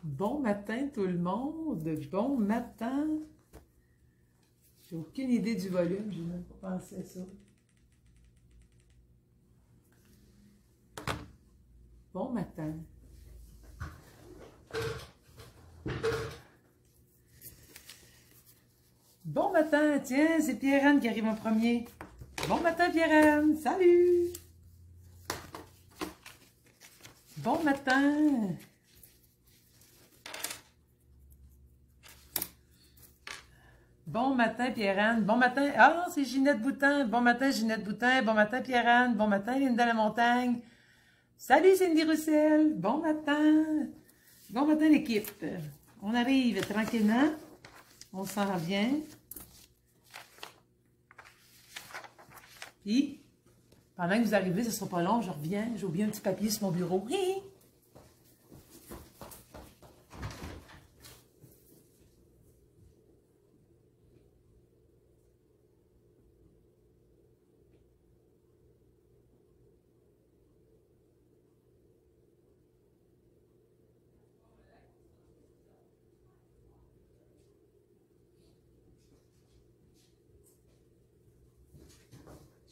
Bon matin tout le monde, bon matin. J'ai aucune idée du volume, je n'ai même pas pensé à ça. Bon matin. Bon matin, tiens, c'est Pierre-Anne qui arrive en premier. Bon matin Pierre-Anne, salut! Bon matin! Bon matin Pierre-Anne, bon matin, ah c'est Ginette Boutin, bon matin Ginette Boutin, bon matin Pierre-Anne, bon matin Linda La Montagne. Salut Cindy Roussel, bon matin l'équipe. On arrive tranquillement, on s'en vient. Puis, pendant que vous arrivez, ce ne sera pas long, je reviens, j'ai oublié un petit papier sur mon bureau. Hi!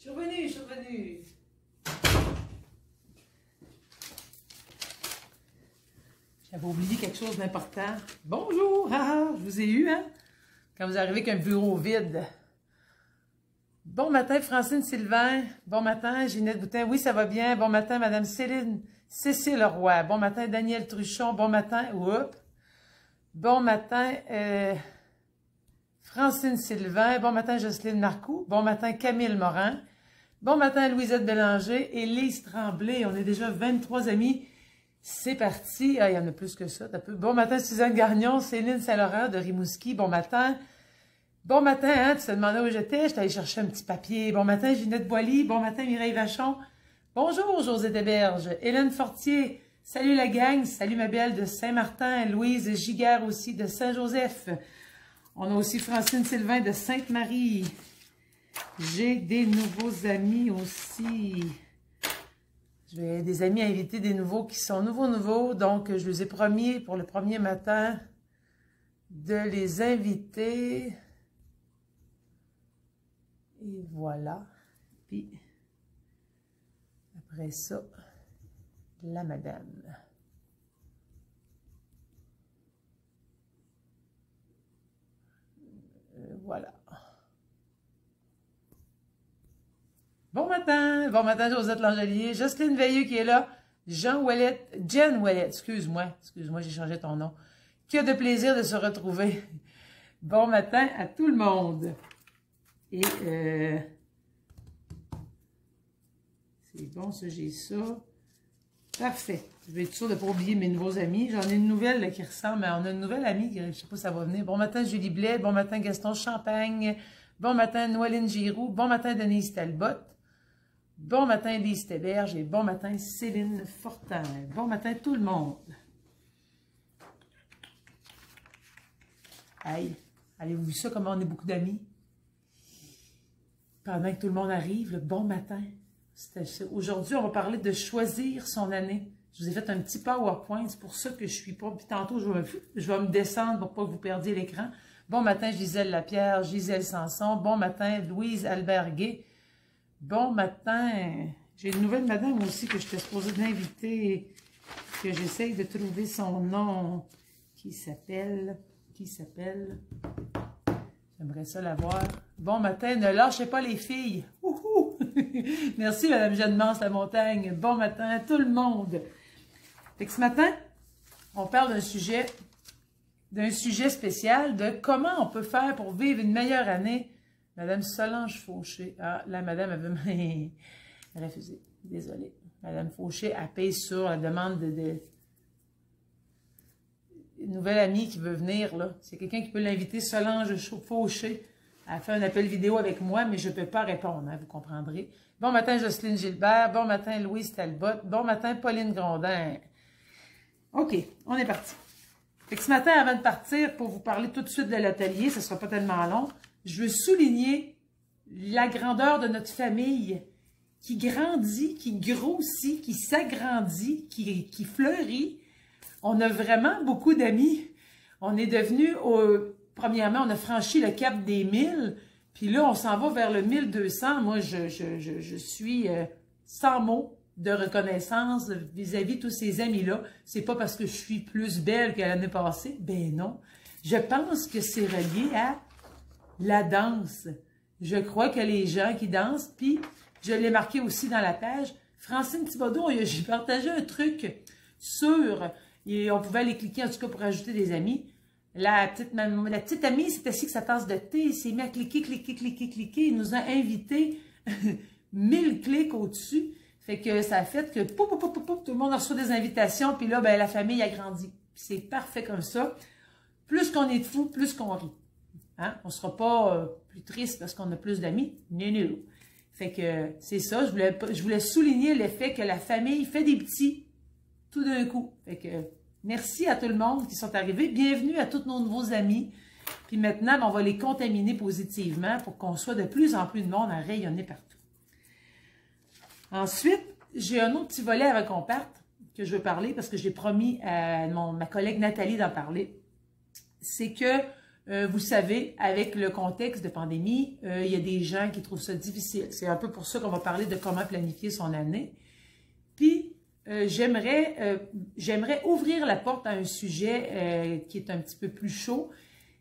Je suis revenue. J'avais oublié quelque chose d'important. Bonjour, je vous ai eu, hein? Quand vous arrivez avec un bureau vide. Bon matin, Francine Sylvain. Bon matin, Ginette Boutin. Oui, ça va bien. Bon matin, Madame Cécile Roy. Bon matin, Daniel Truchon. Bon matin, oups. Bon matin, Francine Sylvain. Bon matin, Jocelyne Marcoux. Bon matin, Camille Morin. Bon matin, Louisette Bélanger. Élise Tremblay. On est déjà 23 amis. C'est parti. Ah, il y en a plus que ça. Bon matin, Suzanne Gagnon. Céline Saint-Laurent de Rimouski. Bon matin. Bon matin, hein, tu te demandais où j'étais. J'étais allée chercher un petit papier. Bon matin, Ginette Boilly. Bon matin, Mireille Vachon. Bonjour, José Desberges. Hélène Fortier. Salut la gang. Salut ma belle de Saint-Martin. Louise Giguère aussi de Saint-Joseph. On a aussi Francine Sylvain de Sainte-Marie. J'ai des nouveaux amis aussi. J'ai des amis invités, des nouveaux qui sont nouveaux. Donc, je les ai promis pour le premier matin de les inviter. Et voilà. Puis, après ça, la madame. Voilà. Bon matin Josette Langelier, Jocelyne Veilleux qui est là, Jen Ouellette, excuse-moi, j'ai changé ton nom. Qui a de plaisir de se retrouver. Bon matin à tout le monde. Et c'est bon, ça, j'ai ça. Parfait. Je vais être sûre de ne pas oublier mes nouveaux amis. J'en ai une nouvelle là, qui ressemble, on a une nouvelle amie, je ne sais pas si ça va venir. Bon matin Julie Blais, bon matin Gaston Champagne, bon matin Noéline Giroux, bon matin Denise Talbot. Bon matin, Lise Théberge et bon matin, Céline Fortin. Bon matin, tout le monde. Hey, avez-vous vu ça, comment on est beaucoup d'amis? Pendant que tout le monde arrive, le bon matin. Aujourd'hui, on va parler de choisir son année. Je vous ai fait un petit PowerPoint, c'est pour ça que je suis pas... Puis tantôt, je vais me descendre pour pas que vous perdiez l'écran. Bon matin, Gisèle Lapierre, Gisèle Sanson. Bon matin, Louise Alberguet. Bon matin, j'ai une nouvelle madame aussi que je t'ai supposée d'inviter, que j'essaye de trouver son nom, qui s'appelle, j'aimerais ça la voir. Bon matin, ne lâchez pas les filles. Ouhou! Merci Madame Jeanne-Mance La Montagne. Bon matin, tout le monde. Fait que ce matin, on parle d'un sujet spécial de comment on peut faire pour vivre une meilleure année. Madame Solange Fauché. Ah, la madame avait refusé. Désolée. Madame Fauché, elle paye sur la demande de une nouvelle amie qui veut venir, là. C'est quelqu'un qui peut l'inviter, Solange Fauché. Elle fait un appel vidéo avec moi, mais je ne peux pas répondre, hein, vous comprendrez. Bon matin, Jocelyne Gilbert. Bon matin, Louise Talbot. Bon matin, Pauline Grondin. OK, on est parti. Fait que ce matin, avant de partir, pour vous parler tout de suite de l'atelier, ce ne sera pas tellement long, je veux souligner la grandeur de notre famille qui grandit, qui grossit, qui s'agrandit, qui fleurit on a vraiment beaucoup d'amis. On est devenu, premièrement, on a franchi le cap des 1000, puis là, on s'en va vers le 1200. Moi, je suis sans mots de reconnaissance vis-à-vis de tous ces amis-là. C'est pas parce que je suis plus belle que l'année passée. Ben non. Je pense que c'est relié à la danse. Je crois que les gens qui dansent, puis je l'ai marqué aussi dans la page, Francine Thibodeau, j'ai partagé un truc sur, et on pouvait aller cliquer en tout cas pour ajouter des amis. La petite amie s'est assise avec sa tasse de thé, il s'est mis à cliquer, il nous a invités 1000 clics au-dessus. Fait que ça a fait que tout le monde a reçu des invitations, puis là, ben, la famille a grandi. C'est parfait comme ça. Plus qu'on est de fous, plus qu'on rit. Hein? On ne sera pas plus triste parce qu'on a plus d'amis. Non. Fait que c'est ça, je voulais souligner le fait que la famille fait des petits tout d'un coup. Fait que merci à tout le monde qui sont arrivés. Bienvenue à tous nos nouveaux amis. Puis maintenant, on va les contaminer positivement pour qu'on soit de plus en plus de monde à rayonner partout. Ensuite, j'ai un autre petit volet avant qu'on parte que je veux parler parce que j'ai promis à ma collègue Nathalie d'en parler. C'est que, vous savez, avec le contexte de pandémie, il y a des gens qui trouvent ça difficile. C'est un peu pour ça qu'on va parler de comment planifier son année. Puis, j'aimerais ouvrir la porte à un sujet qui est un petit peu plus chaud.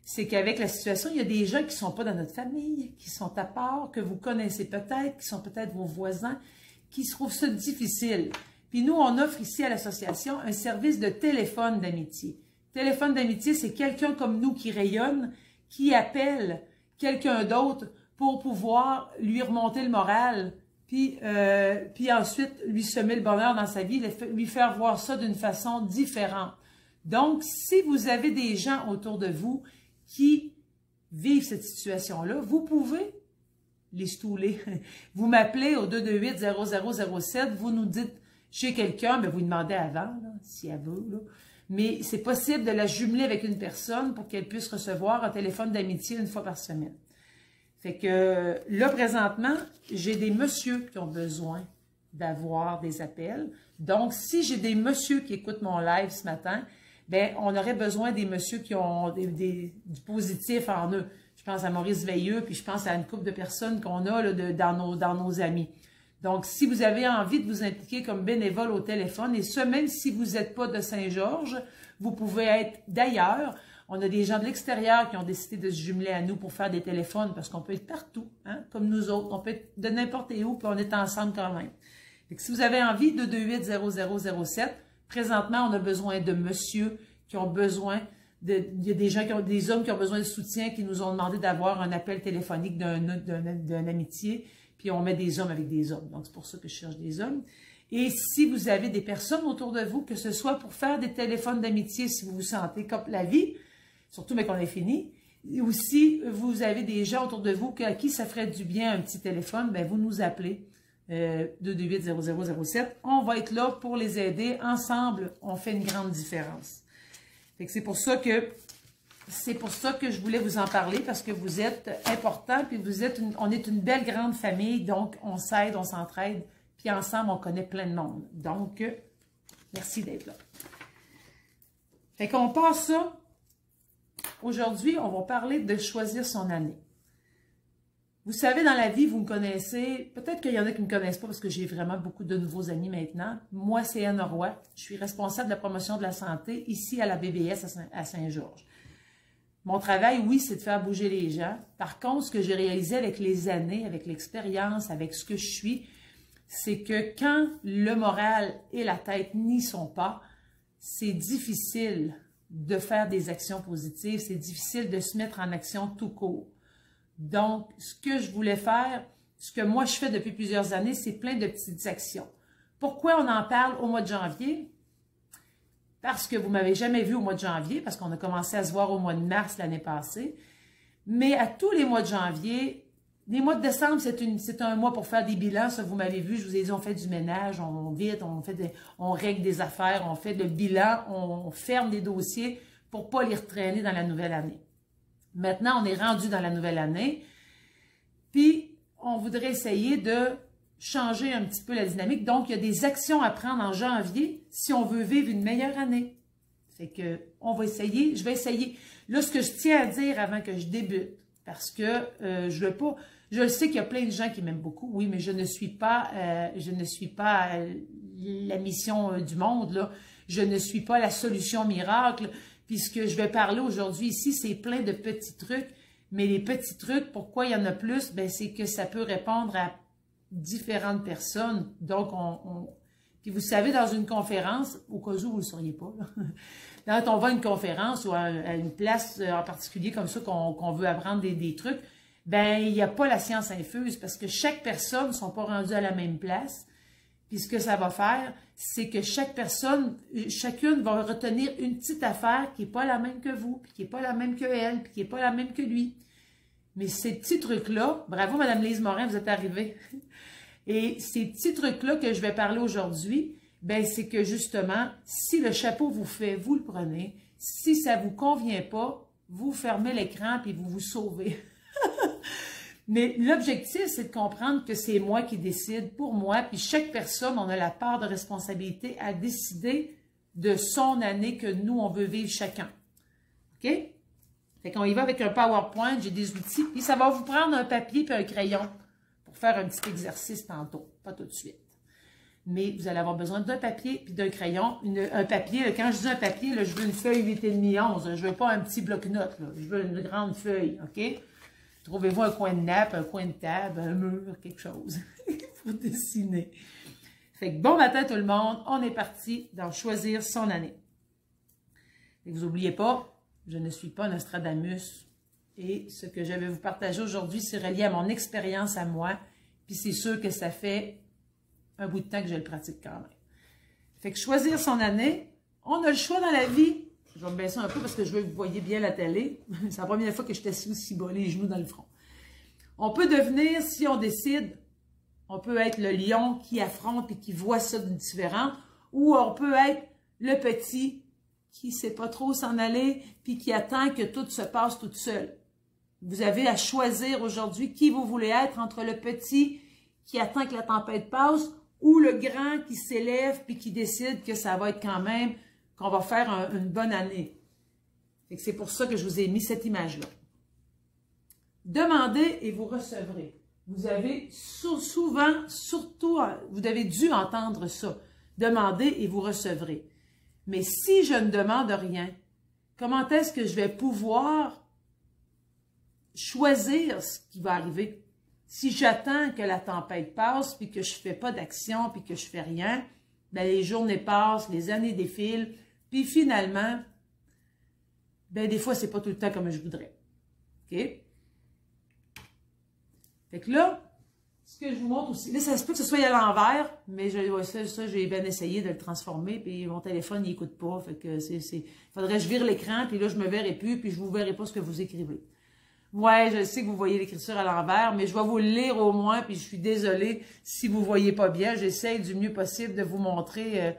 C'est qu'avec la situation, il y a des gens qui ne sont pas dans notre famille, qui sont à part, que vous connaissez peut-être, qui sont peut-être vos voisins, qui se trouvent ça difficile. Puis nous, on offre ici à l'association un service de téléphone d'amitié. Téléphone d'amitié, c'est quelqu'un comme nous qui rayonne, qui appelle quelqu'un d'autre pour pouvoir lui remonter le moral, puis ensuite lui semer le bonheur dans sa vie, lui faire voir ça d'une façon différente. Donc, si vous avez des gens autour de vous qui vivent cette situation-là, vous pouvez les stouler. Vous m'appelez au 228-0007, vous nous dites chez quelqu'un, ben vous demandez avant, là, si elle veut, là. Mais c'est possible de la jumeler avec une personne pour qu'elle puisse recevoir un téléphone d'amitié une fois par semaine. Fait que là, présentement, j'ai des messieurs qui ont besoin d'avoir des appels. Donc, si j'ai des messieurs qui écoutent mon live ce matin, ben on aurait besoin des messieurs qui ont du positif en eux. Je pense à Maurice Veilleux, puis je pense à une couple de personnes qu'on a là, dans nos amis. Donc, si vous avez envie de vous impliquer comme bénévole au téléphone, et ce, même si vous n'êtes pas de Saint-Georges, vous pouvez être d'ailleurs. On a des gens de l'extérieur qui ont décidé de se jumeler à nous pour faire des téléphones, parce qu'on peut être partout, hein, comme nous autres. On peut être de n'importe où, puis on est ensemble quand même. Fait que si vous avez envie, 228-0007, présentement, on a besoin de monsieur qui ont besoin il y a des gens des hommes qui ont besoin de soutien, qui nous ont demandé d'avoir un appel téléphonique d'un amitié, puis on met des hommes avec des hommes. Donc, c'est pour ça que je cherche des hommes. Et si vous avez des personnes autour de vous, que ce soit pour faire des téléphones d'amitié, si vous vous sentez comme la vie, surtout mais qu'on est fini, ou si vous avez des gens autour de vous à qui ça ferait du bien un petit téléphone, ben vous nous appelez 228-0007. On va être là pour les aider. Ensemble, on fait une grande différence. C'est pour ça que je voulais vous en parler, parce que vous êtes importants, puis on est une belle grande famille, donc on s'aide, on s'entraide, puis ensemble, on connaît plein de monde. Donc, merci d'être là. Fait qu'on passe ça. Aujourd'hui, on va parler de choisir son année. Vous savez, dans la vie, vous me connaissez. Peut-être qu'il y en a qui ne me connaissent pas parce que j'ai vraiment beaucoup de nouveaux amis maintenant. Moi, c'est Anne Roy. Je suis responsable de la promotion de la santé ici à la BBS à Saint-Georges. Mon travail, oui, c'est de faire bouger les gens. Par contre, ce que j'ai réalisé avec les années, avec l'expérience, avec ce que je suis, c'est que quand le moral et la tête n'y sont pas, c'est difficile de faire des actions positives. C'est difficile de se mettre en action tout court. Donc, ce que je voulais faire, ce que moi je fais depuis plusieurs années, c'est plein de petites actions. Pourquoi on en parle au mois de janvier? Parce que vous ne m'avez jamais vu au mois de janvier, parce qu'on a commencé à se voir au mois de mars l'année passée. Mais à tous les mois de janvier, les mois de décembre, c'est un mois pour faire des bilans. Ça, vous m'avez vu, je vous ai dit, on fait du ménage, on vide, on règle des affaires, on fait le bilan, on ferme des dossiers pour ne pas les retraîner dans la nouvelle année. Maintenant, on est rendu dans la nouvelle année, puis on voudrait essayer de changer un petit peu la dynamique. Donc, il y a des actions à prendre en janvier si on veut vivre une meilleure année. Fait que, on va essayer, je vais essayer. Là, ce que je tiens à dire avant que je débute, parce que je veux pas, je sais qu'il y a plein de gens qui m'aiment beaucoup, oui, mais je ne suis pas la mission du monde, là. Je ne suis pas la solution miracle. Puis ce que je vais parler aujourd'hui ici, c'est plein de petits trucs. Mais les petits trucs, pourquoi il y en a plus? Ben, c'est que ça peut répondre à différentes personnes. Donc, puis vous savez, dans une conférence, au cas où vous ne le sauriez pas, là, quand on va à une conférence ou à une place en particulier comme ça qu'on veut apprendre des trucs, ben il n'y a pas la science infuse parce que chaque personne ne sont pas rendues à la même place. Puis ce que ça va faire, c'est que chaque personne, chacune va retenir une petite affaire qui n'est pas la même que vous, puis qui n'est pas la même que elle, puis qui n'est pas la même que lui. Mais ces petits trucs-là, bravo Madame Lise Morin, vous êtes arrivée. Et ces petits trucs-là que je vais parler aujourd'hui, ben c'est que justement, si le chapeau vous fait, vous le prenez. Si ça ne vous convient pas, vous fermez l'écran puis vous vous sauvez. Mais l'objectif, c'est de comprendre que c'est moi qui décide pour moi, puis chaque personne, on a la part de responsabilité à décider de son année que nous, on veut vivre chacun. OK? Fait qu'on y va avec un PowerPoint, j'ai des outils, puis ça va vous prendre un papier puis un crayon pour faire un petit exercice tantôt, pas tout de suite. Mais vous allez avoir besoin d'un papier puis d'un crayon. Un papier, quand je dis un papier, là, je veux une feuille 8,5, 11. Je veux pas un petit bloc-notes, je veux une grande feuille, OK? Trouvez-vous un coin de nappe, un coin de table, un mur, quelque chose pour dessiner. Fait que bon matin tout le monde, on est parti dans choisir son année. Et vous n'oubliez pas, je ne suis pas Nostradamus. Et ce que je vais vous partager aujourd'hui, c'est relié à mon expérience à moi. Puis c'est sûr que ça fait un bout de temps que je le pratique quand même. Fait que choisir son année, on a le choix dans la vie. Je vais me baisser un peu parce que je veux que vous voyez bien la télé. C'est la première fois que je t'assieds aussi bas, les genoux dans le front. On peut devenir, si on décide, on peut être le lion qui affronte et qui voit ça d'une différente, ou on peut être le petit qui ne sait pas trop s'en aller puis qui attend que tout se passe toute seule. Vous avez à choisir aujourd'hui qui vous voulez être entre le petit qui attend que la tempête passe ou le grand qui s'élève puis qui décide que ça va être quand même qu'on va faire une bonne année. C'est pour ça que je vous ai mis cette image-là. Demandez et vous recevrez. Vous avez souvent, surtout, vous avez dû entendre ça. Demandez et vous recevrez. Mais si je ne demande rien, comment est-ce que je vais pouvoir choisir ce qui va arriver? Si j'attends que la tempête passe, puis que je ne fais pas d'action, puis que je ne fais rien, ben les journées passent, les années défilent, puis finalement, ben des fois, c'est pas tout le temps comme je voudrais. OK? Fait que là, ce que je vous montre aussi, là, ça se peut que ce soit à l'envers, mais ça, j'ai bien essayé de le transformer, puis mon téléphone, il n'écoute pas. Fait que faudrait que je vire l'écran, puis là, je me verrai plus, puis je vous verrai pas ce que vous écrivez. Ouais, je sais que vous voyez l'écriture à l'envers, mais je vais vous le lire au moins, puis je suis désolée si vous voyez pas bien. J'essaye du mieux possible de vous montrer.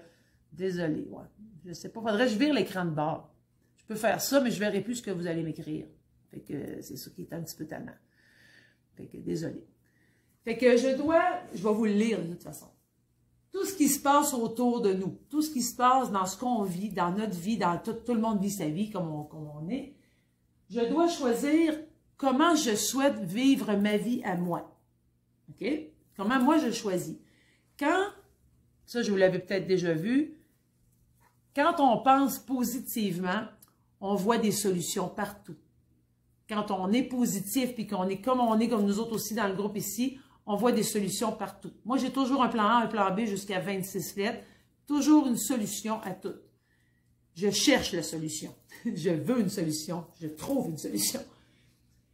Désolée, ouais. Je sais pas, faudrait que je vire l'écran de bord. Je peux faire ça, mais je verrai plus ce que vous allez m'écrire. Fait que c'est ça qui est un petit peu tannant. Fait que désolée. Fait que je vais vous le lire de toute façon. Tout ce qui se passe autour de nous, tout ce qui se passe dans ce qu'on vit, dans notre vie, dans tout le monde vit sa vie comme on est, je dois choisir comment je souhaite vivre ma vie à moi. OK? Comment moi je choisis. Quand, ça je vous l'avais peut-être déjà vu, quand on pense positivement, on voit des solutions partout. Quand on est positif, puis qu'on est comme nous autres aussi dans le groupe ici, on voit des solutions partout. Moi, j'ai toujours un plan A, un plan B jusqu'à 26 lettres. Toujours une solution à tout. Je cherche la solution. Je veux une solution. Je trouve une solution.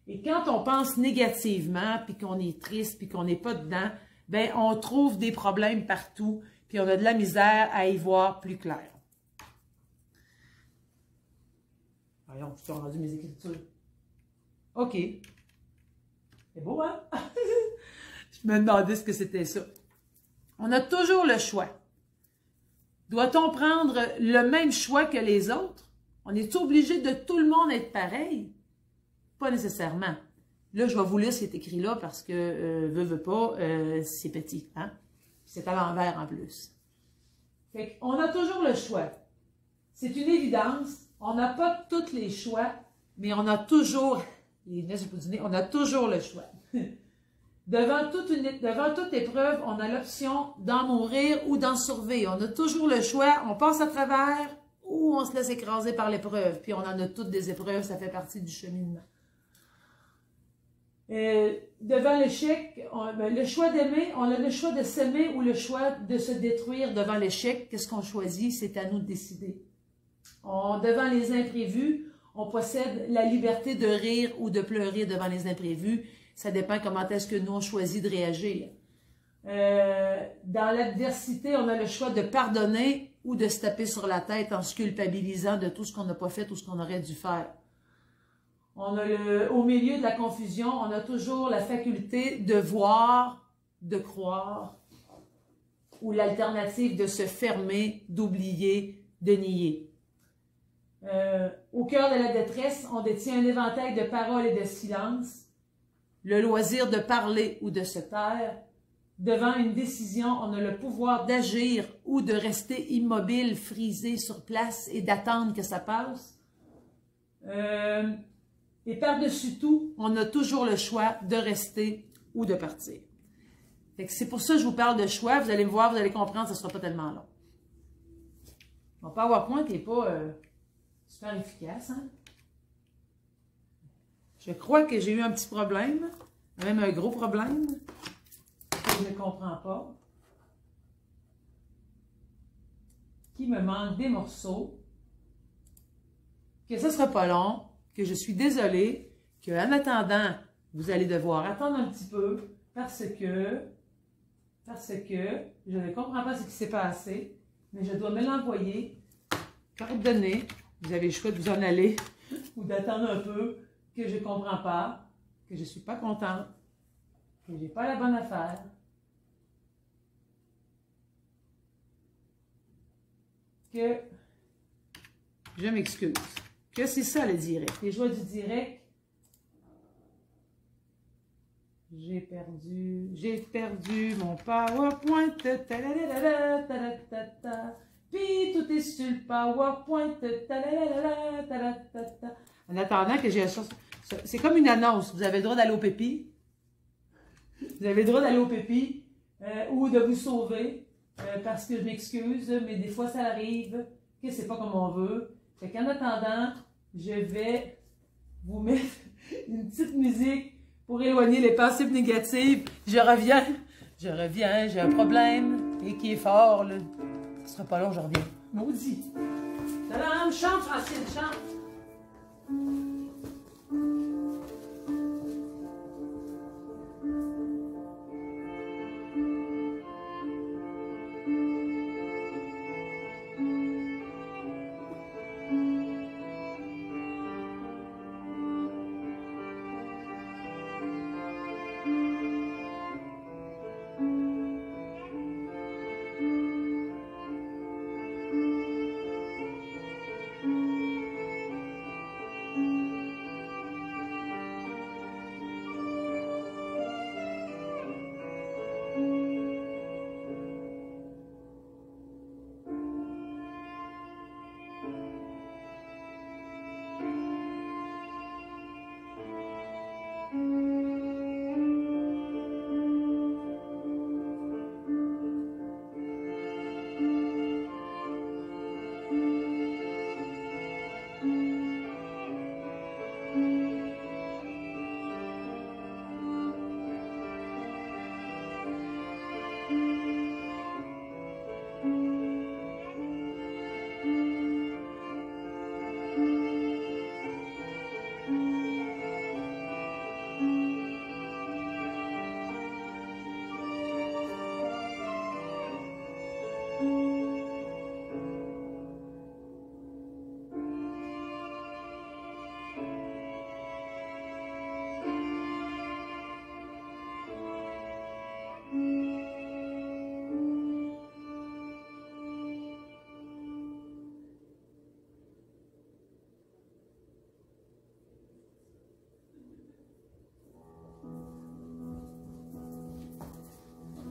Et quand on pense négativement, puis qu'on est triste, puis qu'on n'est pas dedans, ben on trouve des problèmes partout, puis on a de la misère à y voir plus clair. Voyons, je suis rendu mes écritures. OK. C'est beau, hein? Je me demandais ce que c'était ça. On a toujours le choix. Doit-on prendre le même choix que les autres? On est obligé de tout le monde être pareil? Pas nécessairement. Là, je vais vous lire ce qui est écrit là parce que, veut pas, c'est petit. Hein? C'est à l'envers en plus. Fait qu'on a toujours le choix. c'est une évidence. On n'a pas tous les choix, mais on a toujours, on a toujours le choix. Devant toute épreuve, on a l'option d'en mourir ou d'en survivre. On a toujours le choix, on passe à travers ou on se laisse écraser par l'épreuve. Puis on en a toutes des épreuves, ça fait partie du cheminement. Devant l'échec, le choix d'aimer, on a le choix de s'aimer ou le choix de se détruire devant l'échec. Qu'est-ce qu'on choisit? C'est à nous de décider. Devant les imprévus, on possède la liberté de rire ou de pleurer devant les imprévus. Ça dépend comment est-ce que nous, on choisit de réagir. Dans l'adversité, on a le choix de pardonner ou de se taper sur la tête en se culpabilisant de tout ce qu'on n'a pas fait ou ce qu'on aurait dû faire. Au milieu de la confusion, on a toujours la faculté de voir, de croire, ou l'alternative de se fermer, d'oublier, de nier. Au cœur de la détresse, on détient un éventail de paroles et de silences. Le loisir de parler ou de se taire. Devant une décision, on a le pouvoir d'agir ou de rester immobile, frisé sur place et d'attendre que ça passe. Et par-dessus tout, on a toujours le choix de rester ou de partir. C'est pour ça que je vous parle de choix. Vous allez me voir, vous allez comprendre, ça ne sera pas tellement long. Mon PowerPoint n'est pas super efficace, hein? Je crois que j'ai eu un petit problème, même un gros problème, que je ne comprends pas, qui me manque des morceaux, que ce ne sera pas long, que je suis désolée, qu'en attendant, vous allez devoir attendre un petit peu, parce que je ne comprends pas ce qui s'est passé, mais je dois me l'envoyer, pardonnez, vous avez le choix de vous en aller, ou d'attendre un peu, que je ne comprends pas, que je ne suis pas contente, que je n'ai pas la bonne affaire. Que je m'excuse. Que c'est ça le direct. Les joies du direct. J'ai perdu mon PowerPoint. Puis tout est sur le PowerPoint. En attendant que j'ai... C'est comme une annonce. Vous avez le droit d'aller au pépi. Vous avez le droit d'aller au pépi ou de vous sauver parce que je m'excuse, mais des fois ça arrive que c'est pas comme on veut. Fait qu'en attendant, je vais vous mettre une petite musique pour éloigner les pensées négatives. Je reviens, j'ai un problème et qui est fort, là. Ce sera pas long, je reviens. Maudit. Tadam, chante, Francine, chante.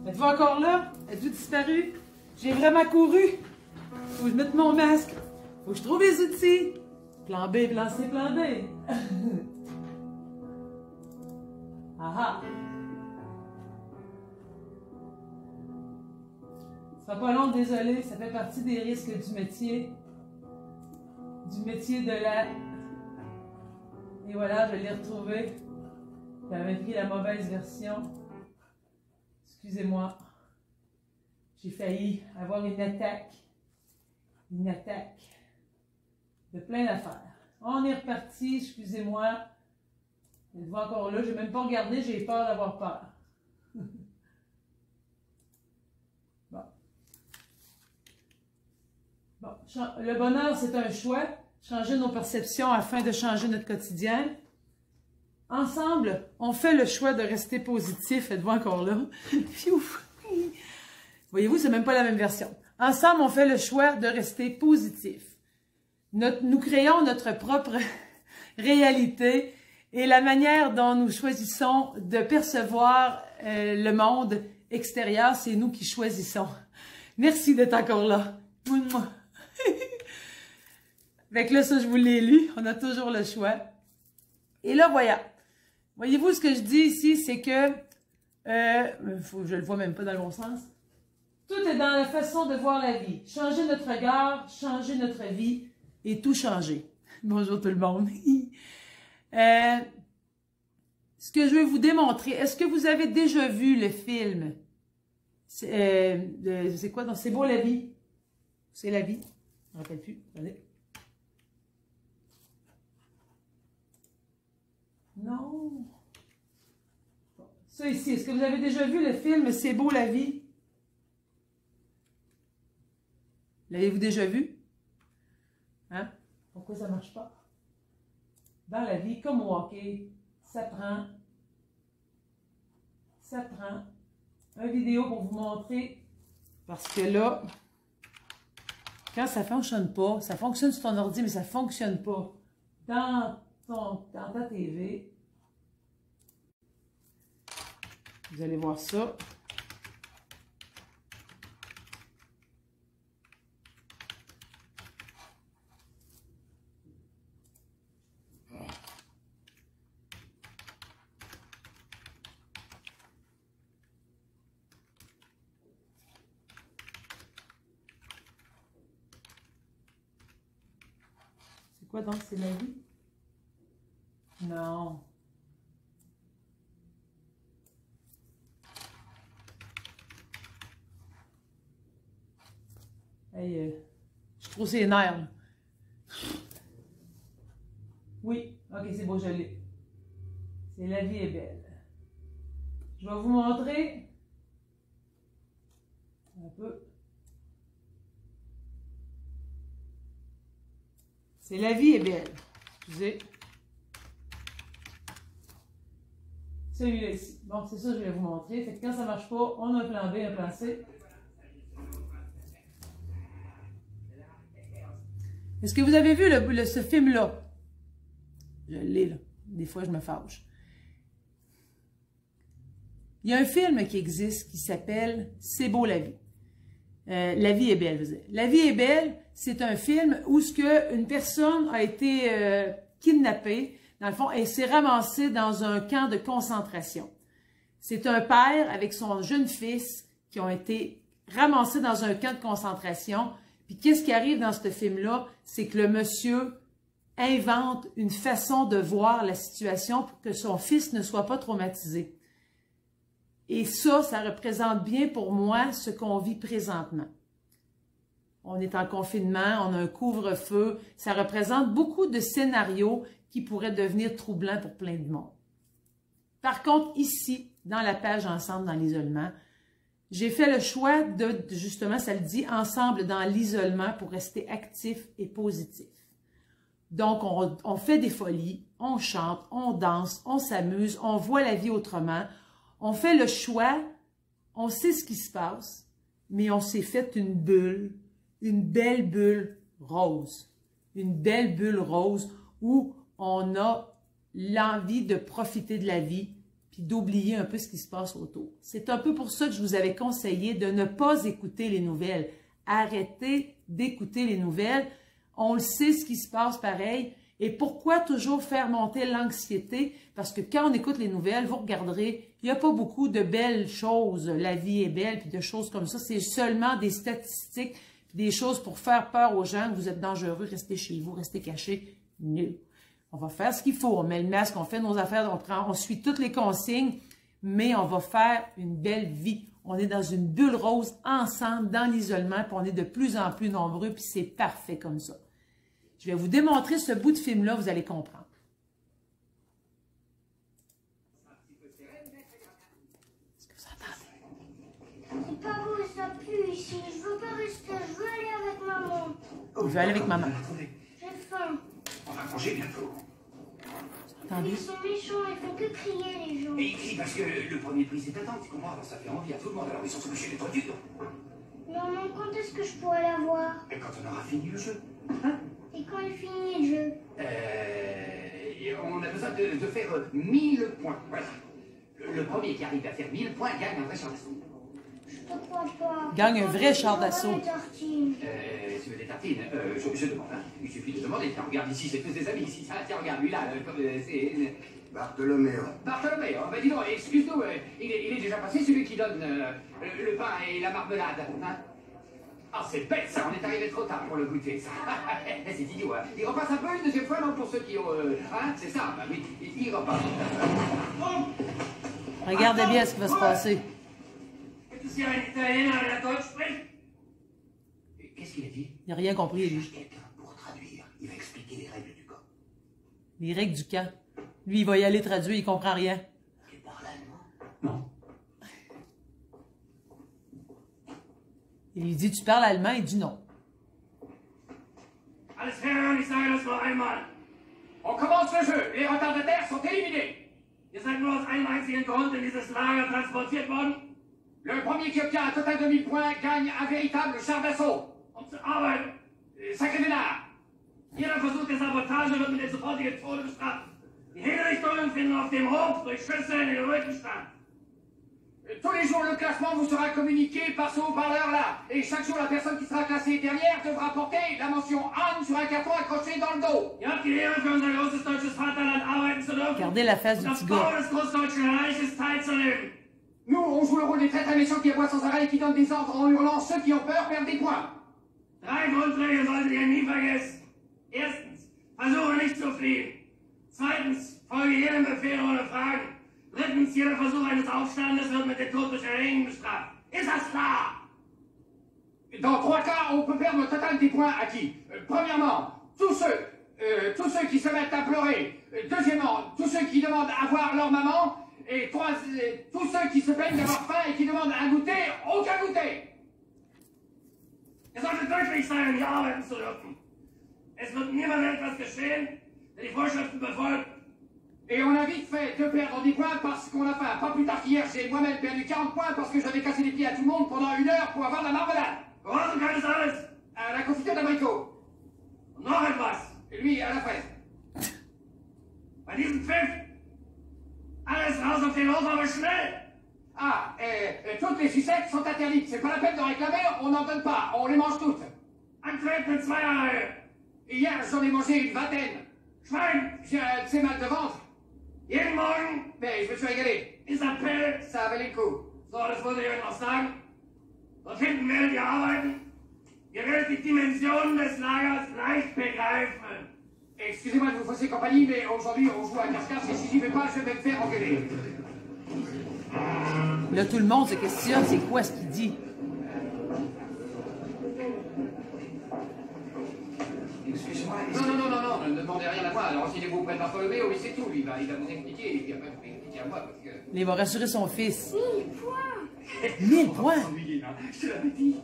Êtes-vous encore là? Êtes-vous disparu? J'ai vraiment couru. Faut que je mette mon masque. Faut que je trouve les outils. Plan B, plan C, plan D. Ah ah. Ça sera pas long, désolé, ça fait partie des risques du métier. Du métier de la... Et voilà, je l'ai retrouvé. J'avais pris la mauvaise version. Excusez-moi. J'ai failli avoir une attaque. Une attaque de plein d'affaires. On est reparti, excusez-moi. Êtes-vous encore là? Je n'ai même pas regardé, j'ai peur d'avoir peur. Bon. Bon. Le bonheur, c'est un choix. Changer nos perceptions afin de changer notre quotidien. Ensemble, on fait le choix de rester positif. Êtes-vous encore là? Voyez-vous, c'est même pas la même version. Ensemble, on fait le choix de rester positif. Nous créons notre propre réalité et la manière dont nous choisissons de percevoir le monde extérieur, c'est nous qui choisissons. Merci d'être encore là. Fait que là, ça, je vous l'ai lu. On a toujours le choix. Et là, voilà. Voyez-vous, ce que je dis ici, c'est que... je le vois même pas dans le bon sens. Tout est dans la façon de voir la vie. Changer notre regard, changer notre vie et tout changer. Bonjour tout le monde. Ce que je vais vous démontrer, est-ce que vous avez déjà vu le film? C'est quoi? C'est beau la vie? C'est la vie? Je ne me rappelle plus. Allez. Non. Ça ici, est-ce que vous avez déjà vu le film C'est beau la vie? L'avez-vous déjà vu? Hein? Pourquoi ça ne marche pas? Dans la vie, comme au hockey, ça prend une vidéo pour vous montrer. Parce que là, quand ça ne fonctionne pas, ça fonctionne sur ton ordi, mais ça ne fonctionne pas dans ta TV. Vous allez voir ça. C'est quoi donc, c'est la vie? Non. Hey, je trouve c'est nerfs. Là. Oui, ok, c'est beau, je l'ai. C'est La vie est belle. Je vais vous montrer un peu. C'est La vie est belle. Excusez. Celui-là ici. Bon, c'est ça que je vais vous montrer. Fait que quand ça ne marche pas, on a un plan B, un plan C. Est-ce que vous avez vu ce film-là? Je l'ai, là. Des fois, je me fâche. Il y a un film qui existe qui s'appelle « C'est beau la vie ». La vie est belle, vous savez. La vie est belle, c'est un film où une personne a été kidnappée, dans le fond, et s'est ramassée dans un camp de concentration. C'est un père avec son jeune fils qui ont été ramassés dans un camp de concentration. Puis qu'est-ce qui arrive dans ce film-là? C'est que le monsieur invente une façon de voir la situation pour que son fils ne soit pas traumatisé. Et ça représente bien pour moi ce qu'on vit présentement. On est en confinement, on a un couvre-feu. Ça représente beaucoup de scénarios qui pourraient devenir troublants pour plein de monde. Par contre, ici, dans la page « Ensemble dans l'isolement », j'ai fait le choix de, justement, ça le dit, « Ensemble dans l'isolement » pour rester actif et positif. Donc, on fait des folies, on chante, on danse, on s'amuse, on voit la vie autrement. On fait le choix, on sait ce qui se passe, mais on s'est fait une bulle, une belle bulle rose. Une belle bulle rose où on a l'envie de profiter de la vie puis d'oublier un peu ce qui se passe autour. C'est un peu pour ça que je vous avais conseillé de ne pas écouter les nouvelles. Arrêtez d'écouter les nouvelles. On le sait ce qui se passe pareil. Et pourquoi toujours faire monter l'anxiété? Parce que quand on écoute les nouvelles, vous regarderez, il n'y a pas beaucoup de belles choses. La vie est belle, puis de choses comme ça. C'est seulement des statistiques, des choses pour faire peur aux gens. Vous êtes dangereux, restez chez vous, restez cachés. Non. On va faire ce qu'il faut. On met le masque, on fait nos affaires, on suit toutes les consignes, mais on va faire une belle vie. On est dans une bulle rose ensemble, dans l'isolement, puis on est de plus en plus nombreux, puis c'est parfait comme ça. Je vais vous démontrer ce bout de film-là, vous allez comprendre. Est-ce que vous entendez? C'est pas beau, ça pue ici. Je veux pas rester, je veux aller avec maman. Je vais aller avec maman. J'ai faim. On va manger bientôt. Attendez. Ils sont méchants, ils font que crier les gens. Et ils crient parce que le premier prix c'est attendre, tu comprends? Alors ça fait envie à tout le monde, alors ils sont obligés d'être durs. Maman, quand est-ce que je pourrai la voir? Et quand on aura fini le jeu. Et quand il finit le jeu? On a besoin de faire 1000 points. Voilà. Le premier qui arrive à faire 1000 points gagne un vrai char d'assaut. Je te crois pas. Gagne un vrai char d'assaut. Tu veux des tartines? Je demande, hein. Il suffit de demander. Tiens, regarde ici, c'est tous des amis ici. Tiens, regarde, lui là, c'est... Bartholoméo. Bartholoméo, bah dis donc, excuse-nous, il est déjà passé celui qui donne le pain et la marmelade, hein? Ah, c'est bête ça, on est arrivé trop tard pour le goûter, ça. C'est idiot, hein. Il repasse un peu une deuxième fois, non, pour ceux qui ont... hein, c'est ça, bah oui, il repasse. Regardez bien ce qui va se passer. Qu'est-ce qu'il a dit? Il n'a rien compris, lui. Quelqu'un pour traduire, il va expliquer les règles du camp. Les règles du camp. Lui, il va y aller traduire, il comprend rien. Tu parles allemand? Non. Il lui dit, tu parles allemand? Il dit non. Alles klar, ich sage das noch einmal. On commence le jeu. Les retardataires sont éliminés. Ihr seid nur aus einem einzigen Grund in dieses Lager transportiert worden. Le premier qui obtient un total de 1000 points gagne un véritable char d'assaut. Um zu arbeiten. Sacré Ménard. Jeder Versuch der Sabotage wird mit dem sofortigen Tode bestraft. Die Hinrichtungen finden auf dem Hof durch Schüsse in den Rücken statt. Tous les jours, le classement vous sera communiqué par ce haut-parleur là. Et chaque jour, la personne qui sera classée dernière devra porter la mention Anne sur un carton accroché dans le dos. Ihr habt die Ehre, für unser großes deutsches Vaterland arbeiten zu dürfen. Regardez la face du petit gars. Des Großdeutschen Reiches teilzunehmen. Nous, on joue le rôle des très très méchants qui aboient sans arrêt et qui donnent des ordres en hurlant. Ceux qui ont peur perdent des points. Drei Grundregeln solltet ihr nie vergessen. Erstens, versuche nicht zu fliehen. Zweitens, folge jedem Befehl ohne Fragen. Drittens, jeder Versuch eines Aufstandes wird mit dem Tod durch Erhängen bestraft. Ist das klar? Dans 3 cas, on peut perdre le total des points acquis. Premièrement, tous ceux qui se mettent à pleurer. Deuxièmement, tous ceux qui demandent à voir leur maman. Et tous ceux qui se plaignent d'avoir faim et qui demandent un goûter, aucun goûter. Ihr solltet glücklich sein, hier arbeiten zu dürfen. Es wird niemandem etwas geschehen, der die Vorschriften befolgt. Et on a vite fait de perdre des points parce qu'on a faim. Pas plus tard qu'hier, j'ai moi-même perdu 40 points parce que j'avais cassé les pieds à tout le monde pendant 1 heure pour avoir de la marmelade. Woran kann es alles? À la confiture d'abricot. Und noch etwas. Et lui, à la fraise. Bei diesem Pfiff, alles raus auf den Hof, aber schnell. Ah, toutes les sucettes sont interdites. C'est pas la peine de réclamer, on n'en donne pas. On les mange toutes. Antreten in Zweierreihe. Hier, j'en ai mangé une vingtaine. Schwein, j'ai assez mal de ventre. Jeden Morgen, mais je me suis régalé. Isabelle, ça valait le coup. So, das wollte ich euch noch sagen. Dort hinten werdet ihr arbeiten. Ihr werdet die Dimensionen des Lagers leicht begreifen. Excusez-moi de vous fausser compagnie, mais aujourd'hui on joue à cache-cache et si j'y vais pas, je vais me faire engueuler. Là, tout le monde se questionne, c'est quoi ce qu'il dit? Excuse-moi. Non, ne demandez rien à moi. Alors, renseignez-vous auprès de Bartholoméo, oui, c'est tout. Lui, il va vous expliquer, et puis après, vous expliquer à moi, parce que... Il va rassurer son fils. 1000 points. 1000 points! Je te l'avais dit.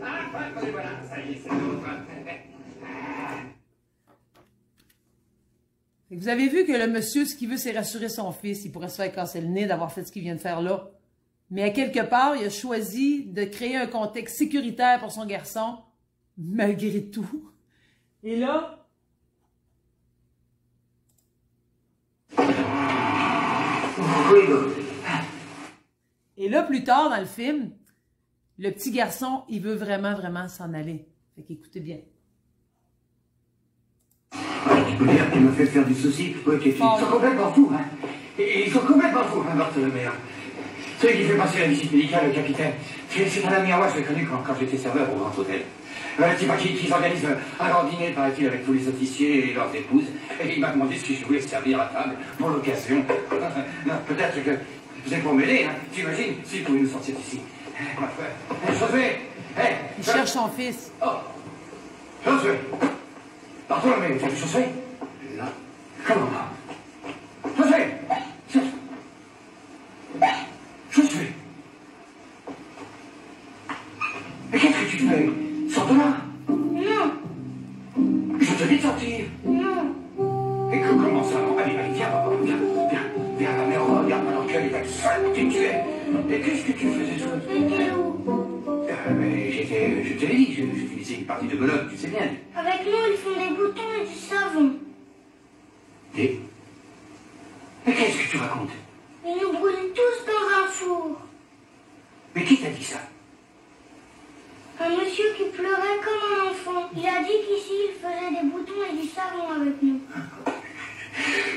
Ah, voilà, ça y est, c'est l'autre. Vous avez vu que le monsieur, ce qu'il veut, c'est rassurer son fils. Il pourrait se faire casser le nez d'avoir fait ce qu'il vient de faire là. Mais à quelque part, il a choisi de créer un contexte sécuritaire pour son garçon, malgré tout. Et là... Et là, plus tard dans le film, le petit garçon, il veut vraiment, vraiment s'en aller. Fait qu'écoutez bien. Tu peux dire qu'il me fait faire du souci. Oui, ils sont complètement fous, hein. Ils sont complètement fous, hein, Bartholomew. Celui qui fait passer la visite médicale, le capitaine. C'est un ami à moi, je l'ai connu quand j'étais serveur au Grand Hôtel. Qui organise un grand dîner, paraît-il, avec tous les officiers et leurs épouses. Et il m'a demandé si je voulais servir à table pour l'occasion. Peut-être que vous êtes pour m'aider, hein. J'imagine, si vous pouvez nous sortir d'ici. Josué! Il cherche son fils. Oh! Josué! Bartholomew, tu as vu Josué? Non. Comment? Josué! Josué! Mais qu'est-ce que tu fais? Sors de là! Non, Je te dis de sortir! non. Et comment ça? Allez, viens, papa, viens, la mère, regarde maintenant qu'elle est sale que tu es. Et qu'est-ce que tu faisais, Josué? T'étais où? Mais je te l'ai dit, je finissais une partie de belote, tu sais bien. Avec nous, ils font des boutons et du savon. Et? Mais qu'est-ce que tu racontes? Ils nous brûlent tous dans un four. Mais qui t'a dit ça? Un monsieur qui pleurait comme un enfant. Il a dit qu'ici, il faisait des boutons et du savon avec nous.